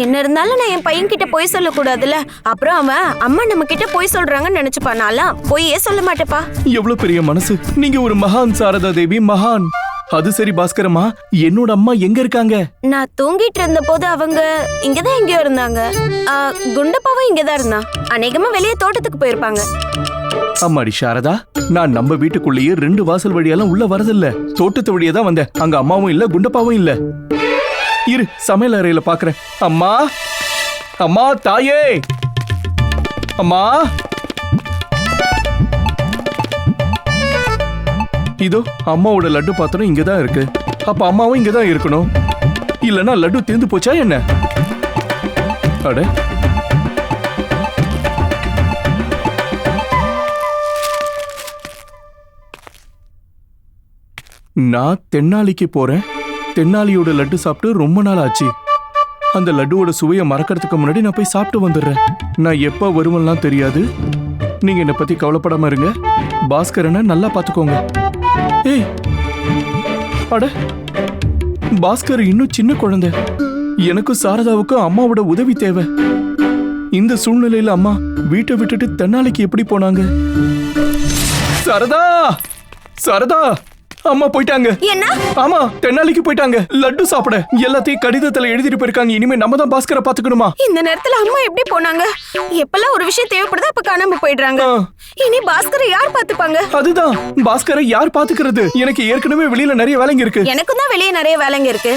S2: என்ன இருந்தாலும் நான் என் பையன் கிட்ட போய் சொல்ல கூடாதுல. அப்புறம் அவன் அம்மா நம்ம கிட்ட போய் சொல்றாங்கன்னு நினைச்சுப்பான். நான்லாம் போயே சொல்ல மாட்டேப்பா.
S3: எவ்வளவு பெரிய மனசு! நீங்க ஒரு மகான் சாரதா தேவி, மகான். அது சரி பாஸ்கரம்மா, என்னோட அம்மா எங்க இருக்காங்க?
S2: நான் தூங்கிட்டு இருந்த போது அவங்க இங்கதான் எங்கேயோ இருந்தாங்க. குண்டப்பாவும் இங்கதான் இருந்தான். அநேகமா வெளியே தோட்டத்துக்கு போயிருப்பாங்க.
S3: அம்மாடி சாரதா, நான் நம்ம வீட்டுக்குள்ளேயே 2 வாசல் வழியெல்லாம் உள்ள வரதில்ல. தோட்டத்து வழியே தான் வந்தேன். அங்க அம்மாவும் இல்ல, குண்டப்பாவும் இல்ல. இரு, சமையல் அறையில பாக்குறேன். அம்மா, அம்மா, தாயே, அம்மா. இதோ அம்மாவோட லட்டு பாத்திரம் இங்கதான் இருக்கு. அப்ப அம்மாவும் இங்கதான் இருக்கணும். இல்லனா லட்டு தீர்ந்து போச்சா என்ன? அட, நான் தென்னாலிக்கு போறேன். தென்னாலியோட லட்டு சாப்பிட்டு ரொம்ப நாள் ஆச்சு. அந்த லட்டுவோட சுவையை மறக்கிறதுக்கு முன்னாடி நான் போய் சாப்பிட்டு வந்துடுறேன். நான் எப்ப வருவெல்லாம் தெரியாது. நீங்க என்னை பத்தி கவலைப்படாம இருங்க. பாஸ்கரனை நல்லா பாத்துக்கோங்க. ஏய், அட, பாஸ்கர் இன்னும் சின்ன குழந்தை. எனக்கும் சாரதாவுக்கும் அம்மாவோட உதவி தேவை. இந்த சூழ்நிலையில அம்மா வீட்டை விட்டுட்டு தென்னாலிக்கு எப்படி போனாங்க? சாரதா, சாரதா, அம்மா போயிட்டாங்க.
S2: என்ன?
S3: ஆமா, தென்னாலிக்கு போயிட்டாங்க லட்டு சாப்பிட. எல்லாத்தையும் கடிதத்துல எழுதிட்டு போயிருக்காங்க. இனிமே நம்ம தான் பாஸ்கரை பாத்துக்கணுமா?
S2: இந்த நேரத்துல அம்மா எப்படி போனாங்க? எப்பெல்லாம் ஒரு விஷயம் தேவைப்படுதோ அப்ப காணாம போயிடுறாங்க. இனி பாஸ்கரை யார் பாத்துப்பாங்க?
S3: அதுதான், பாஸ்கரை யார் பாத்துக்கிறது? எனக்கு ஏற்கனவே வெளியில நிறைய வேலைங்க இருக்கு.
S2: எனக்கும் தான் வெளியே நிறைய வேலைங்க இருக்கு.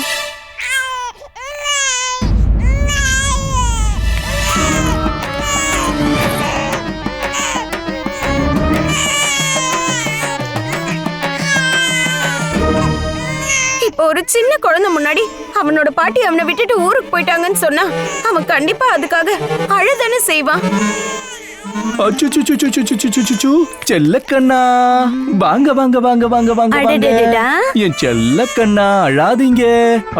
S2: இப்போ ஒரு சின்ன குழந்தை முன்னாடி அவனோட பாட்டி அவனை விட்டுட்டு ஊருக்கு போயிட்டாங்கன்னு சொன்னா அவன் கண்டிப்பா அதுக்காக அழுதானே செய்வான்.
S3: அச்சுச்சுச்சுச்சுச்சுச்சுச்சுச்சுச்சு. செல்லக்கண்ணா, வாங்க வாங்க வாங்க வாங்க வாங்க வாங்க.
S2: அடடடடா.
S3: என் செல்லக்கண்ணா, அழாதீங்க.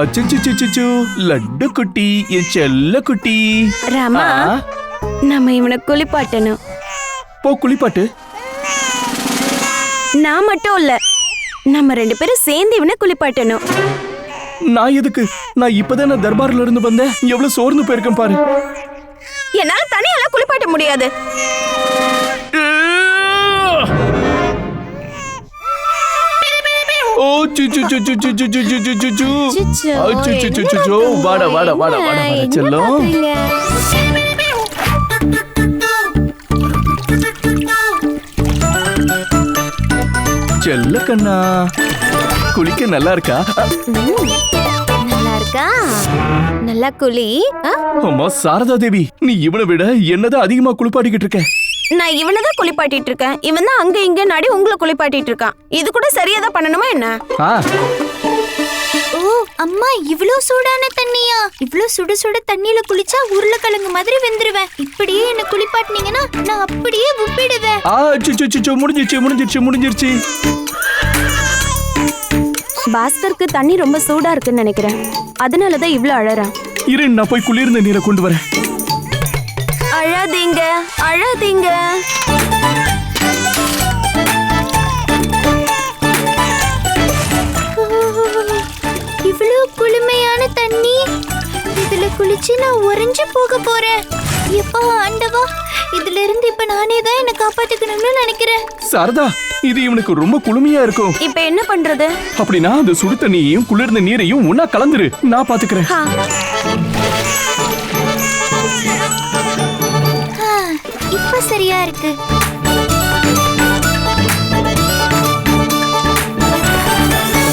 S3: அச்சுச்சுச்சுச்சுச்சு. லட்டு குட்டி, என் செல்ல குட்டி.
S2: ராமா, நம்ம இவனை குளிப்பாட்டணும்.
S3: போ குளிப்பாட்டு.
S2: நான் மட்டும் இல்ல, நம்ம 2 பேரும் சேர்ந்து இவனை குளிப்பாட்டணும்.
S3: நான் எதுக்கு? நான் இப்பதானே தர்பார்ல இருந்து வந்தேன். எவ்வளவு சோர்ந்து போயிருக்கேன் பாரு.
S2: என்னால தனியால குளிப்பாட்ட முடியாது.
S3: ஓ சுச்சுச்சுச்சுச்சுச்சுச்சுச்சுச்சுச்சுச்சுச்சுச்சு. வாடா வாடா வாடா வாடா வாடா செல்லம். செல்லக்கண்ணா, குளிக்க நல்லா இருக்கா?
S2: நல்லா இருக்கா? நல்லா குளி.
S3: அம்மா சாரதா தேவி, நீ இவனை விட என்னதான் அதிகமா குளிப்பாட்டிக்கிட்டு இருக்க.
S2: நான் இவனை தான் குளிப்பாட்டிட்டு இருக்கேன். இவன் தான் அங்க இங்க நாடி உங்களை குளிப்பாட்டிட்டு இருக்கான். இது கூட சரியா தான் பண்ணணுமா என்ன?
S11: ஓ அம்மா, இவ்ளோ சூடான தண்ணியா? இவ்ளோ சுட சுட தண்ணியில குளிச்சா உருளைக்கிழங்கு மாதிரி வெந்துருவேன். இப்படியே என்ன குளிப்பாட்டினீங்கன்னா நான் அப்படியே உப்பிடுவேன்.
S3: முடிஞ்சிருச்சு முடிஞ்சிருச்சு முடிஞ்சிருச்சு.
S2: பாஸ்கருக்கு தண்ணி ரொம்ப சூடா இருக்குன்னு நினைக்கிறேன். அதனாலதான் இவ்ளோ அழறான்.
S3: இரு, நான் போய் குளிர்ந்த நீரை கொண்டு வரேன்.
S2: அழாதீங்க அழாதீங்க.
S11: இவ்ளோ குளுமையான தண்ணி, இதுல குளிச்சு நான் உறைஞ்சு போக போறேன். எப்பா ஆண்டவா, இதுல இருந்து இப்ப நானே தான் என்ன காப்பாத்திக்கணும்னு நினைக்கிறேன்.
S3: சாரதா, இது இவனுக்கு ரொம்ப குளுமையா இருக்கும்.
S2: இப்ப என்ன பண்றது?
S3: அப்படின்னா அந்த சுடு தண்ணியையும் குளிர்ந்த நீரையும் ஒன்னா கலந்துரு. நான் பாத்துக்கிறேன்.
S11: இப்ப சரியா இருக்கு.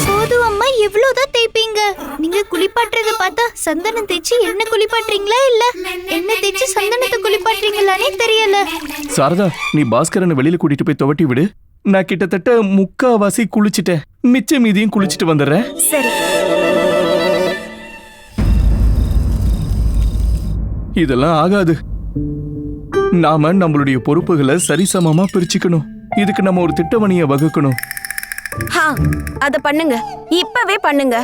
S11: போதும் அம்மா, எவ்வளவுதான் தேய்ப்பீங்க? நீங்க குளிப்பாட்டுறத பார்த்தா சந்தனம் தேய்ச்சி என்ன குளிப்பாட்டுறீங்களா இல்ல என்ன தேய்ச்சி சந்தனத்தை குளிப்பாட்டுறீங்களானே தெரியல.
S3: சாரதா, நீ பாஸ்கரனை வெளியில கூட்டிட்டு போய் துவட்டி விடு. நான் கிட்டத்தட்ட 3/4 குளிச்சிட்டேன். மிச்ச மீதியும் குளிச்சிட்டு வந்துடுறேன்.
S2: சரி.
S3: இதெல்லாம் ஆகாது. நாம நம்மளுடைய பொறுப்புகளை சரிசமமா பிரிச்சுக்கணும். இதுக்கு நம்ம ஒரு திட்டவணியை வகுக்கணும்.
S2: அத பண்ணுங்க, இப்பவே பண்ணுங்க.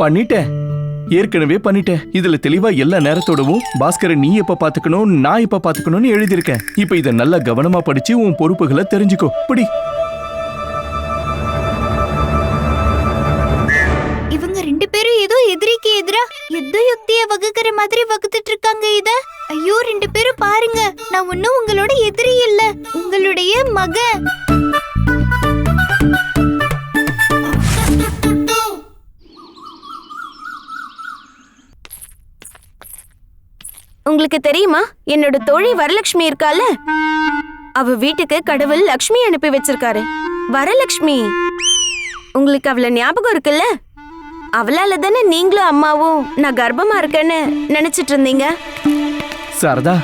S3: பண்ணிட்டேன், ஏற்கனவே பண்ணிட்டேன். இதுல தெளிவா எல்லா நேரத்தோடவும் பாஸ்கரை நீ எப்ப பாத்துக்கணும், நான் எப்ப பாத்துக்கணும்னு எழுதியிருக்கேன். இப்ப இத நல்லா கவனமா படிச்சு உன் பொறுப்புகளை தெரிஞ்சுக்கோ. படி.
S11: இவங்க 2 பேரும் ஏதோ எதிரிக்கு எதிரா யுத்த யுக்திய வகுக்கிற மாதிரி வகுத்துட்டு இருக்காங்க. இத ஐயோ, 2 பேரும் பாருங்க, நான் ஒன்னும் உங்களோட எதிரி இல்ல, உங்களுடைய மகன்.
S2: உங்களுக்கு தெரியுமா, என்னோட தோழி வரலட்சுமி இருக்கால, அவ வீட்டுக்கு கடவுள் லக்ஷ்மி அனுப்பி வச்சிருக்காரு. வரலட்சுமி, உங்களுக்கு அவள ஞாபகம் இருக்குல்ல? அவளால தானே நீங்களும் அம்மாவும் நான் கர்ப்பமா இருக்கேன்னு நினைச்சிட்டு இருந்தீங்க.
S3: சாரதா,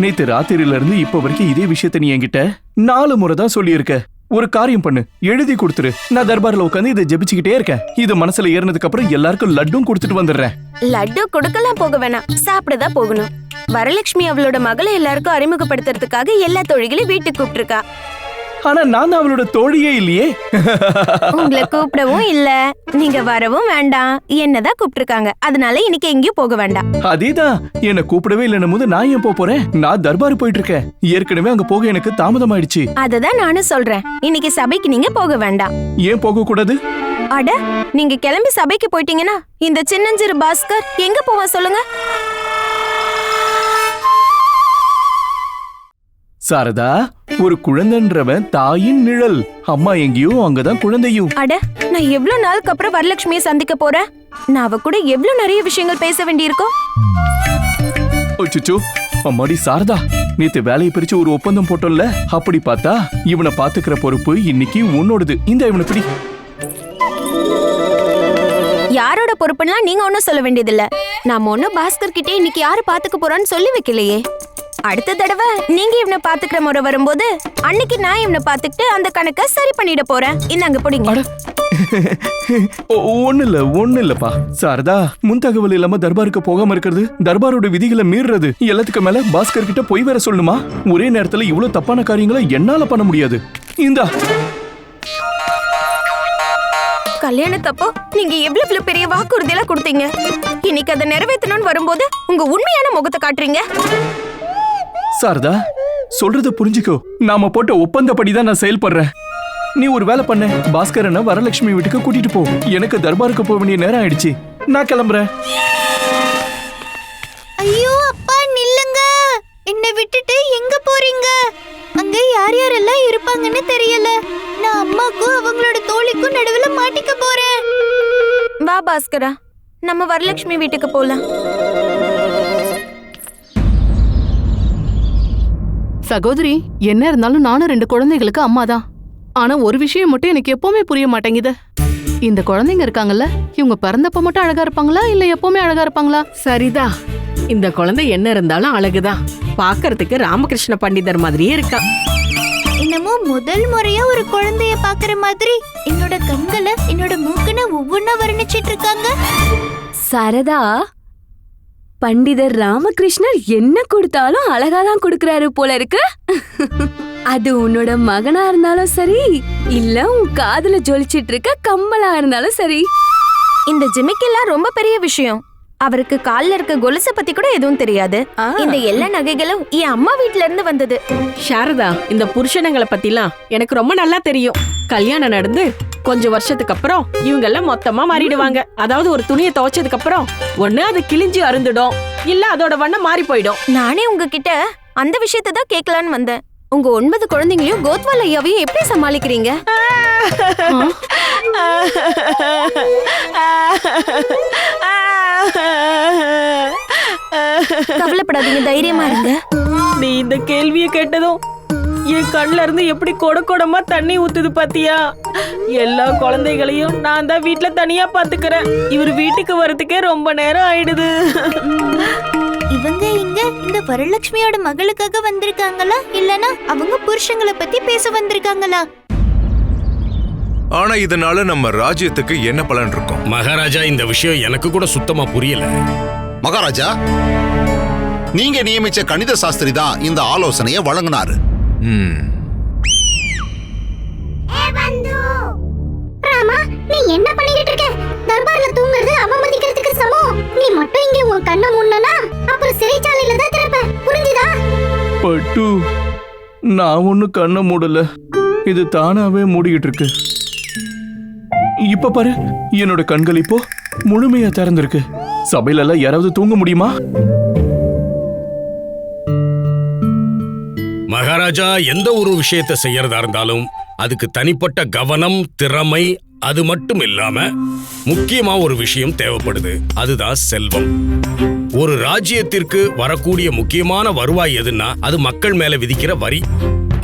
S3: நேத்து ராத்திரியில இருந்து இப்ப வரைக்கும் இதே விஷயத்த நீ என்கிட்ட 4 முறை தான் சொல்லியிருக்க. ஒரு காரியம் பண்ணு, எழுதி கொடுத்துரு. நான் தர்பார்ல உட்காந்து இதை ஜெபிச்சுக்கிட்டே இருக்கேன். இது மனசுல ஏறினதுக்கு அப்புறம் எல்லாருக்கும் லட்டும் கொடுத்துட்டு வந்துடுறேன்.
S2: லட்டு கொடுக்கலாம் போக வேணாம், சாப்பிடதான் போகணும். வரலட்சுமி அவளோட மகளை எல்லாருக்கும் அறிமுகப்படுத்துறதுக்காக எல்லா தோழிகளையும் வீட்டுக்கு கூப்பிட்டுருக்கா.
S3: ஆனா நான் அவளோட தோழியே இல்லையே.
S2: உங்களை கூப்பிடவும் இல்ல, நீங்க வரவும் வேண்டாம், என்னதான் கூப்பிட்டுருக்காங்க. அதனால இன்னைக்கு எங்கேயும் போக வேண்டாம்.
S3: அதேதான், என்ன கூப்பிடவே இல்லைன்னும் போது நான் ஏன் போறேன்? நான் தர்பார் போயிட்டு இருக்கேன். ஏற்கனவே அங்க போக எனக்கு தாமதம் ஆயிடுச்சு.
S2: அததான் நானும் சொல்றேன், இன்னைக்கு சபைக்கு நீங்க போக வேண்டாம்.
S3: ஏன் போக கூடாது?
S2: அட, நீங்க கிளம்பி சபைக்கு போயிட்டீங்கன்னா இந்த சின்னஞ்சிறு பாஸ்கர் எங்க போவா சொல்லுங்க?
S3: சாரதா, ஒரு குழந்தைன்றவன் தாயின் நிழல். அம்மா எங்கேயோ அங்கதான் குழந்தையும்.
S2: அட, நான் எவ்வளவு நாளுக்கு அப்புறம் வரலட்சுமியை சந்திக்க போறேன். நான் அவ கூட எவ்வளவு நிறைய விஷயங்கள் பேச வேண்டியிருக்கும்.
S3: அச்சச்சோ, அம்மாடி சாரதா, நேத்து வேலையை பிரிச்சு ஒரு ஒப்பந்தம் போட்டோம்ல, அப்படி பார்த்தா இவனை பாத்துக்கிற பொறுப்பு இன்னைக்கு உன்னோடது. இந்த இவனை பிடி.
S2: யாரோட பொறுப்புலாம் நீங்க ஒன்னும் சொல்ல வேண்டியதில்ல. நாம ஒன்னும் பாஸ்கர் கிட்டே இன்னைக்கு யாரு பாத்துக்க போறான்னு சொல்லி வைக்கலையே. அடுத்த தடவை நீங்க இவனை பாத்துக்கிற முறை வரும்போது அன்னைக்கு நான் இவனை பாத்துக்கிட்டு அந்த கணக்கை சரி பண்ணிட போறேன். இந்தாங்க பிடிங்க.
S3: ஒண்ணு இல்லப்பா சாரதா, முன் தகவல் இல்லாம தர்பாருக்கு போகாம இருக்கிறது, தர்பாரோட விதிகளை மீறது, எல்லாத்துக்கு மேல பாஸ்கர் கிட்ட போய் வேற சொல்லுமா? ஒரே நேரத்துல இவ்வளவு தப்பான காரியங்களை என்னால பண்ண முடியாது. இந்தா
S2: கல்யாணத்தப்போ நீங்க எவ்வளவு பெரிய வாக்குறுதியெல்லாம் கொடுத்தீங்க. இன்னைக்கு அதை நிறைவேற்றணும்னு வரும்போது உங்க உண்மையான முகத்தை காட்டுறீங்க.
S3: சாரதா, சொல்றத புரிஞ்சுக்கோ. நாம போட்ட ஒப்பந்தப்படிதான் நான் செயல்படுறேன். நீ ஒரு வேலை பண்ண, பாஸ்கரனை வரலட்சுமி வீட்டுக்கு கூட்டிட்டு போ. எனக்கு தர்பாருக்கு போக வேண்டிய நேரம் ஆயிடுச்சு. நான் கிளம்புறேன்.
S11: ஐயோ அப்பா, நில்லுங்க. என்னை விட்டுட்டு எங்க போறீங்க? அங்க யார் யாரெல்லாம் இருப்பாங்கன்னு தெரியல. நான் அம்மாக்கும் அவங்களோட தோழிக்கும் நடுவுல மாட்டிக்க போறேன்.
S2: வா பாஸ்கரா, நம்ம வரலட்சுமி வீட்டுக்கு போலாம்.
S12: சகோதரி, என்ன இருந்தாலும் நானும் 2 குழந்தைகளுக்கு அம்மா தான். ஆனா ஒரு விஷயம் மட்டும் எனக்கு எப்பவுமே புரிய மாட்டேங்குது. இந்த குழந்தைங்க இருக்காங்கல்ல, இவங்க பிறந்தப்ப மட்டும் அழகா இருப்பாங்களா இல்ல எப்பவுமே அழகா இருப்பாங்களா?
S13: சரிதா, இந்த குழந்தை என்ன இருந்தாலும் அழகுதான். பாக்குறதுக்கு ராமகிருஷ்ண பண்டிதர் மாதிரியே இருக்கா.
S11: என்னமோ முதல் முறையா ஒரு குழந்தைய பாக்குற மாதிரி என்னோட கண்களை என்னோட மூக்குன ஒவ்வொன்னா வர்ணிச்சிட்டு இருக்காங்க.
S14: சாரதா, பண்டிதர் ராமகிருஷ்ணர் என்ன கொடுத்தாலும் அழகாதான் கொடுக்கறாரு போல இருக்கு. அது உன்னோட மகனா இருந்தாலும் சரி, இல்ல உன் காதுல ஜொலிச்சிட்டு இருக்க கம்மலா இருந்தாலும் சரி.
S2: இந்த ஜிமிக்கெல்லாம் ரொம்ப பெரிய விஷயம். அவருக்கு கால்ல இருக்க கொலுச பத்தி கூட எதுவும் தெரியாது. இந்த எல்லா நகைகளும் என் அம்மா வீட்ல இருந்து வந்தது.
S13: சாரதா, இந்த புருஷனங்களை பத்திலாம் எனக்கு ரொம்ப நல்லா தெரியும். கல்யாணம் நடந்து கொஞ்சம் வருஷத்துக்கு அப்புறம் இவங்க எல்லாம் மொத்தமா மாறிடுவாங்க. அதாவது ஒரு துணியை துவைச்சதுக்கு அப்புறம் ஒண்ணு அது கிழிஞ்சு அருந்துடும், இல்ல அதோட வண்ணம் மாறி போயிடும்.
S2: நானே உங்ககிட்ட அந்த விஷயத்தை தான் கேட்கலான்னு வந்தேன். உங்க 9 குழந்தைங்களையும் கோத்வால் ஐயாவையும் எப்படி சமாளிக்கிறீங்க? கவலைப்படாதீங்க, தைரியமா இருங்க.
S13: நீ இந்த கேள்வியை கேட்டதும் என் கண்ணுல இருந்து எப்படி கொடமா தண்ணி ஊத்துது பாத்தியா? எல்லா குழந்தைகளையும் நான் தான் வீட்டுல தனியா பாத்துக்கிறேன். இவர் வீட்டுக்கு வர்றதுக்கே ரொம்ப நேரம் ஆயிடுது.
S11: இவங்க இங்க இந்த வரலட்சுமியோட மகளுக்காக வந்திருக்காங்களா, இல்லனா அவங்க புருஷங்களை பத்தி பேச வந்திருக்காங்களா?
S4: ஆனா இதனால நம்ம ராஜ்யத்துக்கு என்ன பலன் இருக்கும்?
S5: மகாராஜா, இந்த விஷயம் எனக்கு கூட சுத்தமா புரியல.
S6: மகாராஜா, நீங்க நியமிச்ச கணித சாஸ்திரி தான் இந்த ஆலோசனையை வழங்கினாரு.
S11: ராமா, நீ என்ன பண்ணிட்டு இருக்க? தர்பார்ல தூங்குறது அவமதிக்கிறதுக்கு சமம். நீ மட்டும் இங்க உன் கண்ணை மூடுனா அப்புறம் சிறைச்சாலையில தான் திறப்ப. புரிஞ்சுதா?
S3: பட்டு, நான் ஒண்ணு கண்ணை மூடல, இது தானாவே மூடிக்கிட்டு இருக்கு. இப்ப பாரு, என்னோட கண்கள் இப்போ முழுமையா திறந்திருக்கு. சபையில எல்லாம் யாராவது தூங்க முடியுமா?
S5: மகாராஜா, எந்த ஒரு விஷயத்தை செய்யறதா இருந்தாலும் அதுக்கு தனிப்பட்ட கவனம், திறமை, அது மட்டும் இல்லாம முக்கியமா ஒரு விஷயம் தேவைப்படுது. அதுதான் செல்வம். ஒரு ராஜ்யத்திற்கு வரக்கூடிய முக்கியமான வருவாய் எதுன்னா அது மக்கள் மேல விதிக்கிற வரி.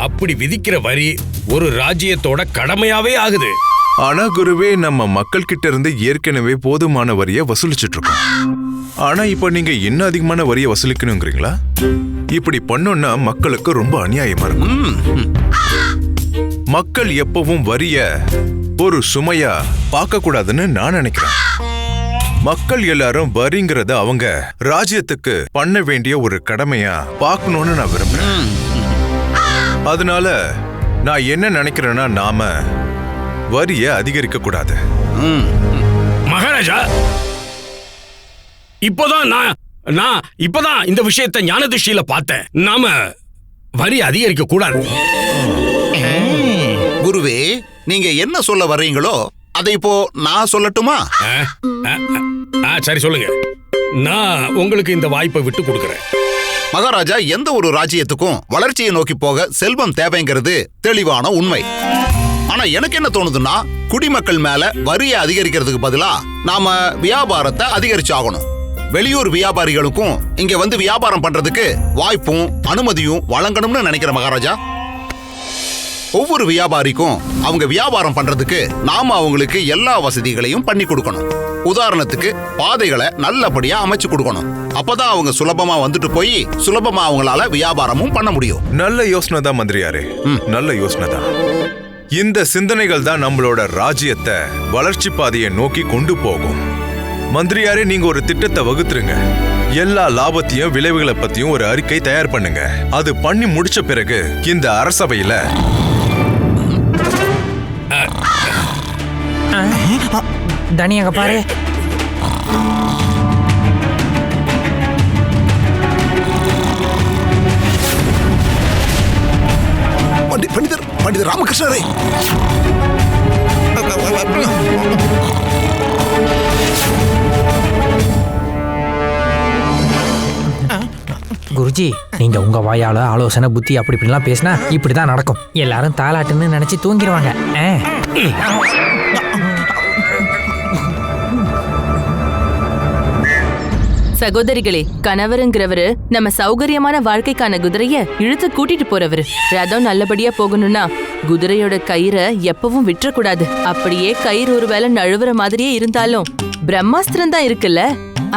S5: அப்படி விதிக்கிற வரி ஒரு ராஜ்யத்தோட கடமையாவே ஆகுது.
S4: ஆனா குருவே, நம்ம மக்கள் கிட்ட இருந்து ஏற்கனவே போதுமான வரியை வசூலிச்சுட்டு இருக்கோம். ஆனா இப்ப நீங்க இன்னும் அதிகமான வரியை வசூலிக்கணுங்கிறீங்களா? இப்படி பண்ணோம்னா மக்களுக்கு ரொம்ப அநியாயமா இருக்கும். மக்கள் எப்பவும் வரிய ஒரு சுமையா பார்க்க கூடாதுன்னு நான் நினைக்கிறேன். மக்கள் எல்லாரும் வரிங்கிறத அவங்க ராஜ்யத்துக்கு பண்ண வேண்டிய ஒரு கடமையா பார்க்கணும்னு நான் விரும்புறேன். அதனால நான் என்ன நினைக்கிறேன்னா, நாம வரிய அதிகரிக்க கூடாது.
S5: மகாராஜா, இப்பதான் இந்த விஷயத்தை ஞான திருஷ்டியில பார்த்தேன். நாம வரி அதிகரிக்க கூடாது.
S6: குருவே, நீங்க என்ன சொல்ல வர்றீங்களோ அதை இப்போ நான் சொல்லட்டுமா?
S5: சரி, சொல்லுங்க. நான் உங்களுக்கு இந்த வாய்ப்பை விட்டு கொடுக்கிறேன்.
S6: மகாராஜா, எந்த ஒரு ராஜ்யத்துக்கும் வளர்ச்சியை நோக்கி போக செல்வம் தேவைங்கிறது தெளிவான உண்மை. ஆனா எனக்கு என்ன தோணுதுன்னா, குடிமக்கள் மேல வரியை அதிகரிக்கிறதுக்கு பதிலா நாம வியாபாரத்தை அதிகரிச்சாகணும். வெளியூர் வியாபாரிகளுக்கும் இங்க வந்து வியாபாரம் பண்றதுக்கு வாய்ப்பும் அனுமதியும் வழங்கணும்னு நினைக்கிறேன் மகாராஜா. ஒவ்வொரு வியாபாரிக்கும் அவங்க வியாபாரம் பண்றதுக்கு நாம அவங்களுக்கு எல்லா வசதிகளையும் பண்ணி கொடுக்கணும். உதாரணத்துக்கு பாதைகளை நல்லபடியா அமைச்சு கொடுக்கணும். அப்பதான் அவங்க சுலபமா வந்துட்டு போய் சுலபமா அவங்களால வியாபாரமும் பண்ண முடியும்.
S4: நல்ல யோசனை தான் மந்திரியாரே, நல்ல யோசனை தான். இந்த சிந்தனைகள் தான் நம்மளோட ராஜ்யத்தை வளர்ச்சி பாதையை நோக்கி கொண்டு போகும். மந்திரியாரே, நீங்க ஒரு திட்டத்தை வகுத்துருங்க. எல்லா லாபத்தையும் விளைவுகளை பத்தியும் ஒரு அறிக்கை தயார் பண்ணுங்க. அது பண்ணி முடிச்ச பிறகு இந்த அரசவையில
S10: தனியாக பாரு.
S6: பண்டிதர் ராமகிருஷ்ணரே,
S10: குருஜி, நீங்க உங்க வாயால ஆலோசனை புத்தி அப்படி இப்படிலாம் பேசினா இப்படிதான் நடக்கும். எல்லாரும் தாலாட்டுன்னு நினைச்சு தூங்கிடுவாங்க.
S15: சகோதரிகளே, கணவருங்கிறவரு நம்ம சௌகரியமான வாழ்க்கைக்கான குதிரைய இழுத்து கூட்டிட்டு போறவரு. ரதம் நல்லபடியா போகணும்னா குதிரையோட கயிறை எப்பவும் விட்டுறக்கூடாது. அப்படியே கயிறு ஒருவேளை நழுவுற மாதிரியே இருந்தாலும் பிரம்மாஸ்திரம் தான் இருக்குல்ல,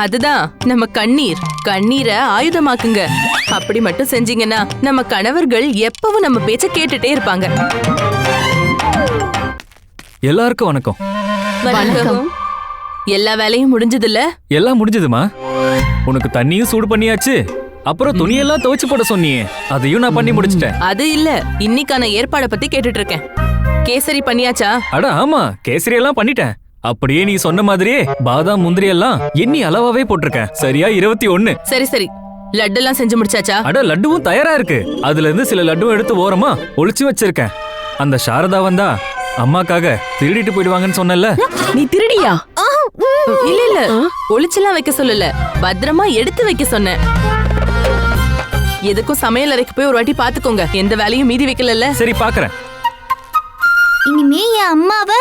S15: அதுதான் நம்ம கண்ணீர். கண்ணீரை ஆயுதமாக்குங்க. அப்படி மட்டும் செஞ்சீங்கன்னா நம்ம கணவர்கள் எப்பவும் நம்ம பேச்ச கேட்டுட்டே இருப்பாங்க.
S3: எல்லாருக்கும் வணக்கம்.
S15: வணக்கம். எல்லா வேலையும் முடிஞ்சதுல்ல?
S3: எல்லாம் முடிஞ்சதுமா. உனக்கு தண்ணியும் சூடு பண்ணியாச்சு. அப்புறம் துணியெல்லாம் துவைச்சு போட சொன்னியே, அதையும் நான் பண்ணி முடிச்சிட்டேன்.
S15: அது இல்ல, இன்னைக்கான ஏற்பாட பத்தி கேட்டுட்டு இருக்கேன். கேசரி பண்ணியாச்சா?
S3: அட ஆமா, கேசரி எல்லாம் பண்ணிட்டேன். அப்படியே நீ சொன்ன மாதிரியே பாதாம் முந்திரி எல்லாம் எண்ணி அளவாவே போட்டிருக்கேன். சரியா 21.
S15: சரி சரி. லட்டு எல்லாம் செஞ்சு முடிச்சாச்சா?
S3: அட லட்டுவும் தயாரா இருக்கு. அதுல இருந்து சில லட்டுவும் எடுத்து ஓரமா ஒளிச்சு வச்சிருக்கேன். அந்த சாரதா வந்தா அம்மாக்காக திருடிட்டு போயிடுவாங்கன்னு சொன்னல.
S13: நீ திருடியா?
S15: இல்ல இல்ல, ஒளிச்செல்லாம் வைக்க சொல்லல, பத்திரமா எடுத்து வைக்க சொன்னேன். எதுக்கும் சமையல் அறைக்கு போய் ஒரு வாட்டி பாத்துக்கோங்க. எந்த வேலையும் மீதி வைக்கல.
S3: சரி, பாக்குறேன்.
S11: இனிமே என் அம்மாவை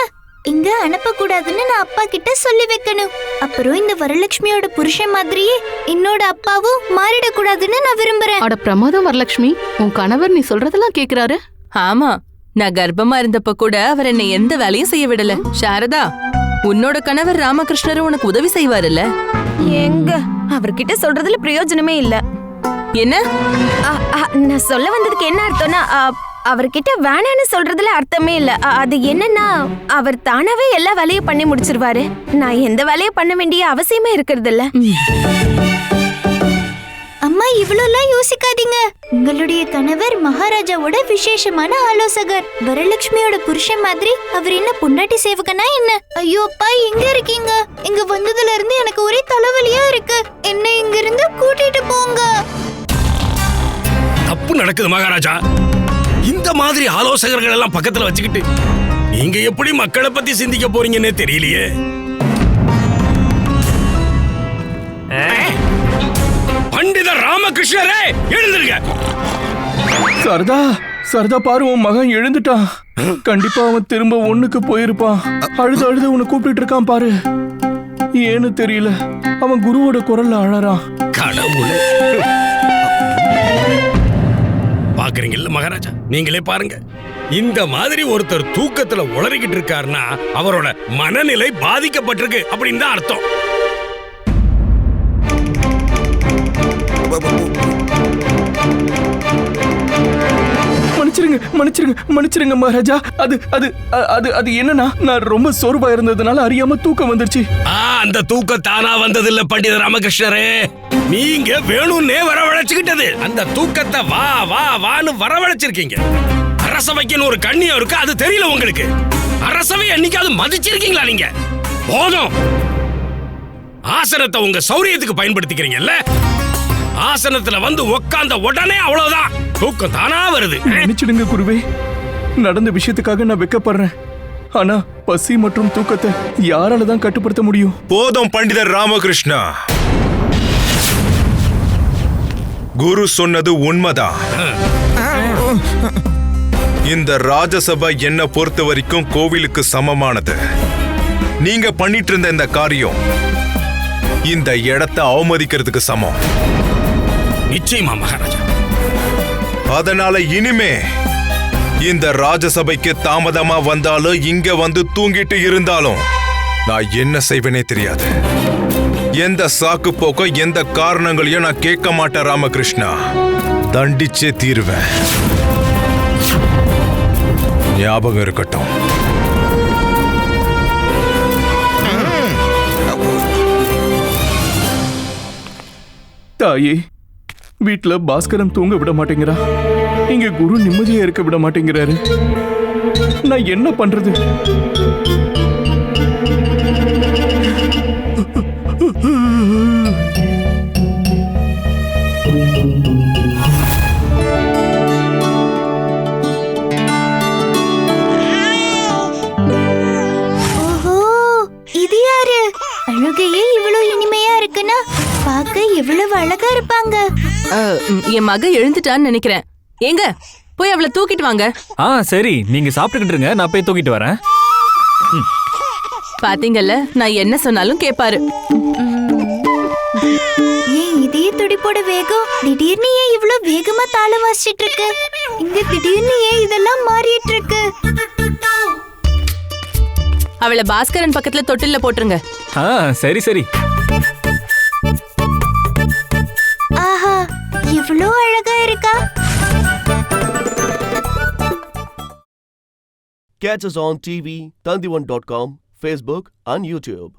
S11: இங்க அனுப்ப கூடாதுன்னு நான் அப்பா கிட்ட சொல்லி வைக்கணும். அப்புறம் இந்த வரலட்சுமியோட புருஷன் மாதிரியே என்னோட அப்பாவும் மாறிடக்கூடாதுன்னு நான் விரும்புறேன்.
S12: அட பிரமாதம் வரலட்சுமி, உன் கணவர் நீ சொல்றதெல்லாம் கேக்குறாரு.
S15: ஆமா, நான் கர்ப்பமா இருந்தப்ப கூட அவர் என்னை எந்த வேலையும் செய்ய விடல. சாரதா, உன்னோட கணவர் ராமகிருஷ்ணர் உனக்கு உதவி செய்வாருல்ல?
S2: எங்க அவர்கிட்ட சொல்றதுல பிரயோஜனமே இல்ல.
S15: என்ன?
S2: நான் சொல்ல வந்ததுக்கு என்ன அர்த்தம்னா, அவர்கிட்ட வேணான்னு சொல்றதுல அர்த்தமே இல்ல. அது என்னன்னா, அவர் தானாவே எல்லா வேலையும் பண்ணி முடிச்சிருவாரு. நான் எந்த வேலையும் பண்ண வேண்டிய அவசியமே இருக்கிறது இல்ல.
S11: அம்மா, இவ்வளோலாம் யோசிக்காதீங்க. உங்களுடைய கணவர் மகாராஜாவோட விசேஷமான ஆலோசகர். வரலட்சுமியோட புருஷன் மாதிரி அவர் என்ன பொண்டாட்டி சேவகனா என்ன? ஐயோ அப்பா, எங்க இருக்கீங்க? இங்க வந்ததுல இருந்து எனக்கு ஒரே தலைவலியா இருக்கு. என்ன இங்க இருந்து கூட்டிட்டு போங்க.
S5: தப்பு நடக்குது மகாராஜா. இந்த மாதிரி ஆலோசகர்கள் எல்லாம் பக்கத்துல வச்சுக்கிட்டு நீங்க எப்படி மக்களை பத்தி சிந்திக்க போறீங்கன்னே தெரியலையே. பண்டிதர் ராமகிருஷ்ணரே, எழுந்திருங்க.
S3: சரதா பாரு, உன் மகன் எழுந்துட்டான். கண்டிப்பா அவன் திரும்ப ஒண்ணுக்கு போயிருப்பான். அழுது அழுது உன்னை கூப்பிட்டு இருக்கான் பாரு. ஏன்னு தெரியல, அவன் குருவோட குரல்ல அழறான்.
S5: கடவுளே, பாக்குறீங்கல்ல மகாராஜா, நீங்களே பாருங்க. இந்த மாதிரி ஒருத்தர் தூக்கத்துல உளறிக்கிட்டு இருக்காருன்னா அவரோட மனநிலை பாதிக்கப்பட்டிருக்கு அப்படின்னு தான் அர்த்தம்.
S3: மன்னிச்சிருங்க மகாராஜா. அது அது அது அது என்னன்னா, நான் ரொம்ப சோர்வா இருந்ததுனால அறியாம தூக்கம் வந்துருச்சு.
S5: அந்த தூக்கம் தானா வந்தது இல்ல பண்டிதர் ராமகிருஷ்ணரே, நீங்க வேணும்னே வரவழைச்சுக்கிட்டது. அந்த தூக்கத்தை வா வா வான்னு வரவழைச்சிருக்கீங்க. அரசவைக்குன்னு ஒரு கண்ணியம் இருக்கு, அது தெரியல உங்களுக்கு. அரசவை என்னைக்காவது மதிச்சிருக்கீங்களா நீங்க? போதும். ஆசனத்தை உங்க சௌரியத்துக்கு பயன்படுத்திக்கிறீங்கல்ல. ஆசனத்துல வந்து உட்கார்ந்த உடனே அவ்வளவுதான் தூக்கம் தானா வருது.
S3: மன்னிச்சிடுங்க குருவே, நடந்த விஷயத்துக்காக நான் வெக்கப்படுறேன். ஆனா பசி மற்றும் தூக்கத்தை யாரால தான் கட்டுப்படுத்த முடியும்?
S4: போதும் பண்டிதர் ராமகிருஷ்ணா. குரு சொன்னது உண்மைதான். இந்த ராஜசபை என்ன பொறுத்த வரைக்கும் கோவிலுக்கு சமமானது. நீங்க பண்ணிட்டு இருந்த இந்த காரியம் இந்த இடத்தை அவமதிக்கிறதுக்கு சமம்.
S5: நிச்சயமா மகாராஜா.
S4: அதனால இனிமே இந்த ராஜசபைக்கு தாமதமா வந்தாலும் இங்க வந்து தூங்கிட்டு இருந்தாலும் நான் என்ன செய்வேனே தெரியாது. எந்த சாக்கு போக்கோ எந்த காரணங்களையும் நான் கேட்க மாட்டேன் ராமகிருஷ்ணா. தண்டிச்சே தீருவேன். ஞாபகம் இருக்கட்டும்.
S3: தாயே, வீட்ல பாஸ்கரன் தூங்க விட மாட்டேங்கிறா. இங்க குரு நிம்மதியா இருக்க விட மாட்டேங்கிறாரு. நான் என்ன பண்றது?
S11: ஓஹோ, இது யாரு? அழுகையே இவ்வளவு இனிமையா இருக்குன்னா பார்க்க எவ்வளவு அழகா இருப்பாங்க.
S15: என் மக எழுந்துட்டான்னு நினைக்கிறேன். ஏங்க போய் அவளை தூக்கிட்டு வாங்க.
S16: சரி, நீங்க சாப்பிட்டுக்கிட்டு இருங்க, நான் போய் தூக்கிட்டு வரேன்.
S15: பாத்தீங்கல்ல, நான் என்ன சொன்னாலும் கேட்பாரு.
S11: ஏன் இதே துடிப்போட வேகம் திடீர்னு ஏன் இவ்வளவு வேகமா தாளம் வாசிச்சிட்டு இருக்கு? இங்க திடீர்னு ஏன் இதெல்லாம் மாறிட்டு இருக்கு?
S15: அவளை பாஸ்கரன் பக்கத்துல தொட்டில்ல போட்டுருங்க.
S16: சரி சரி.
S11: ஆஹா, எவ்வளவு அழகா இருக்கா.
S1: Catch us on TV, Tandivan.com, Facebook and YouTube.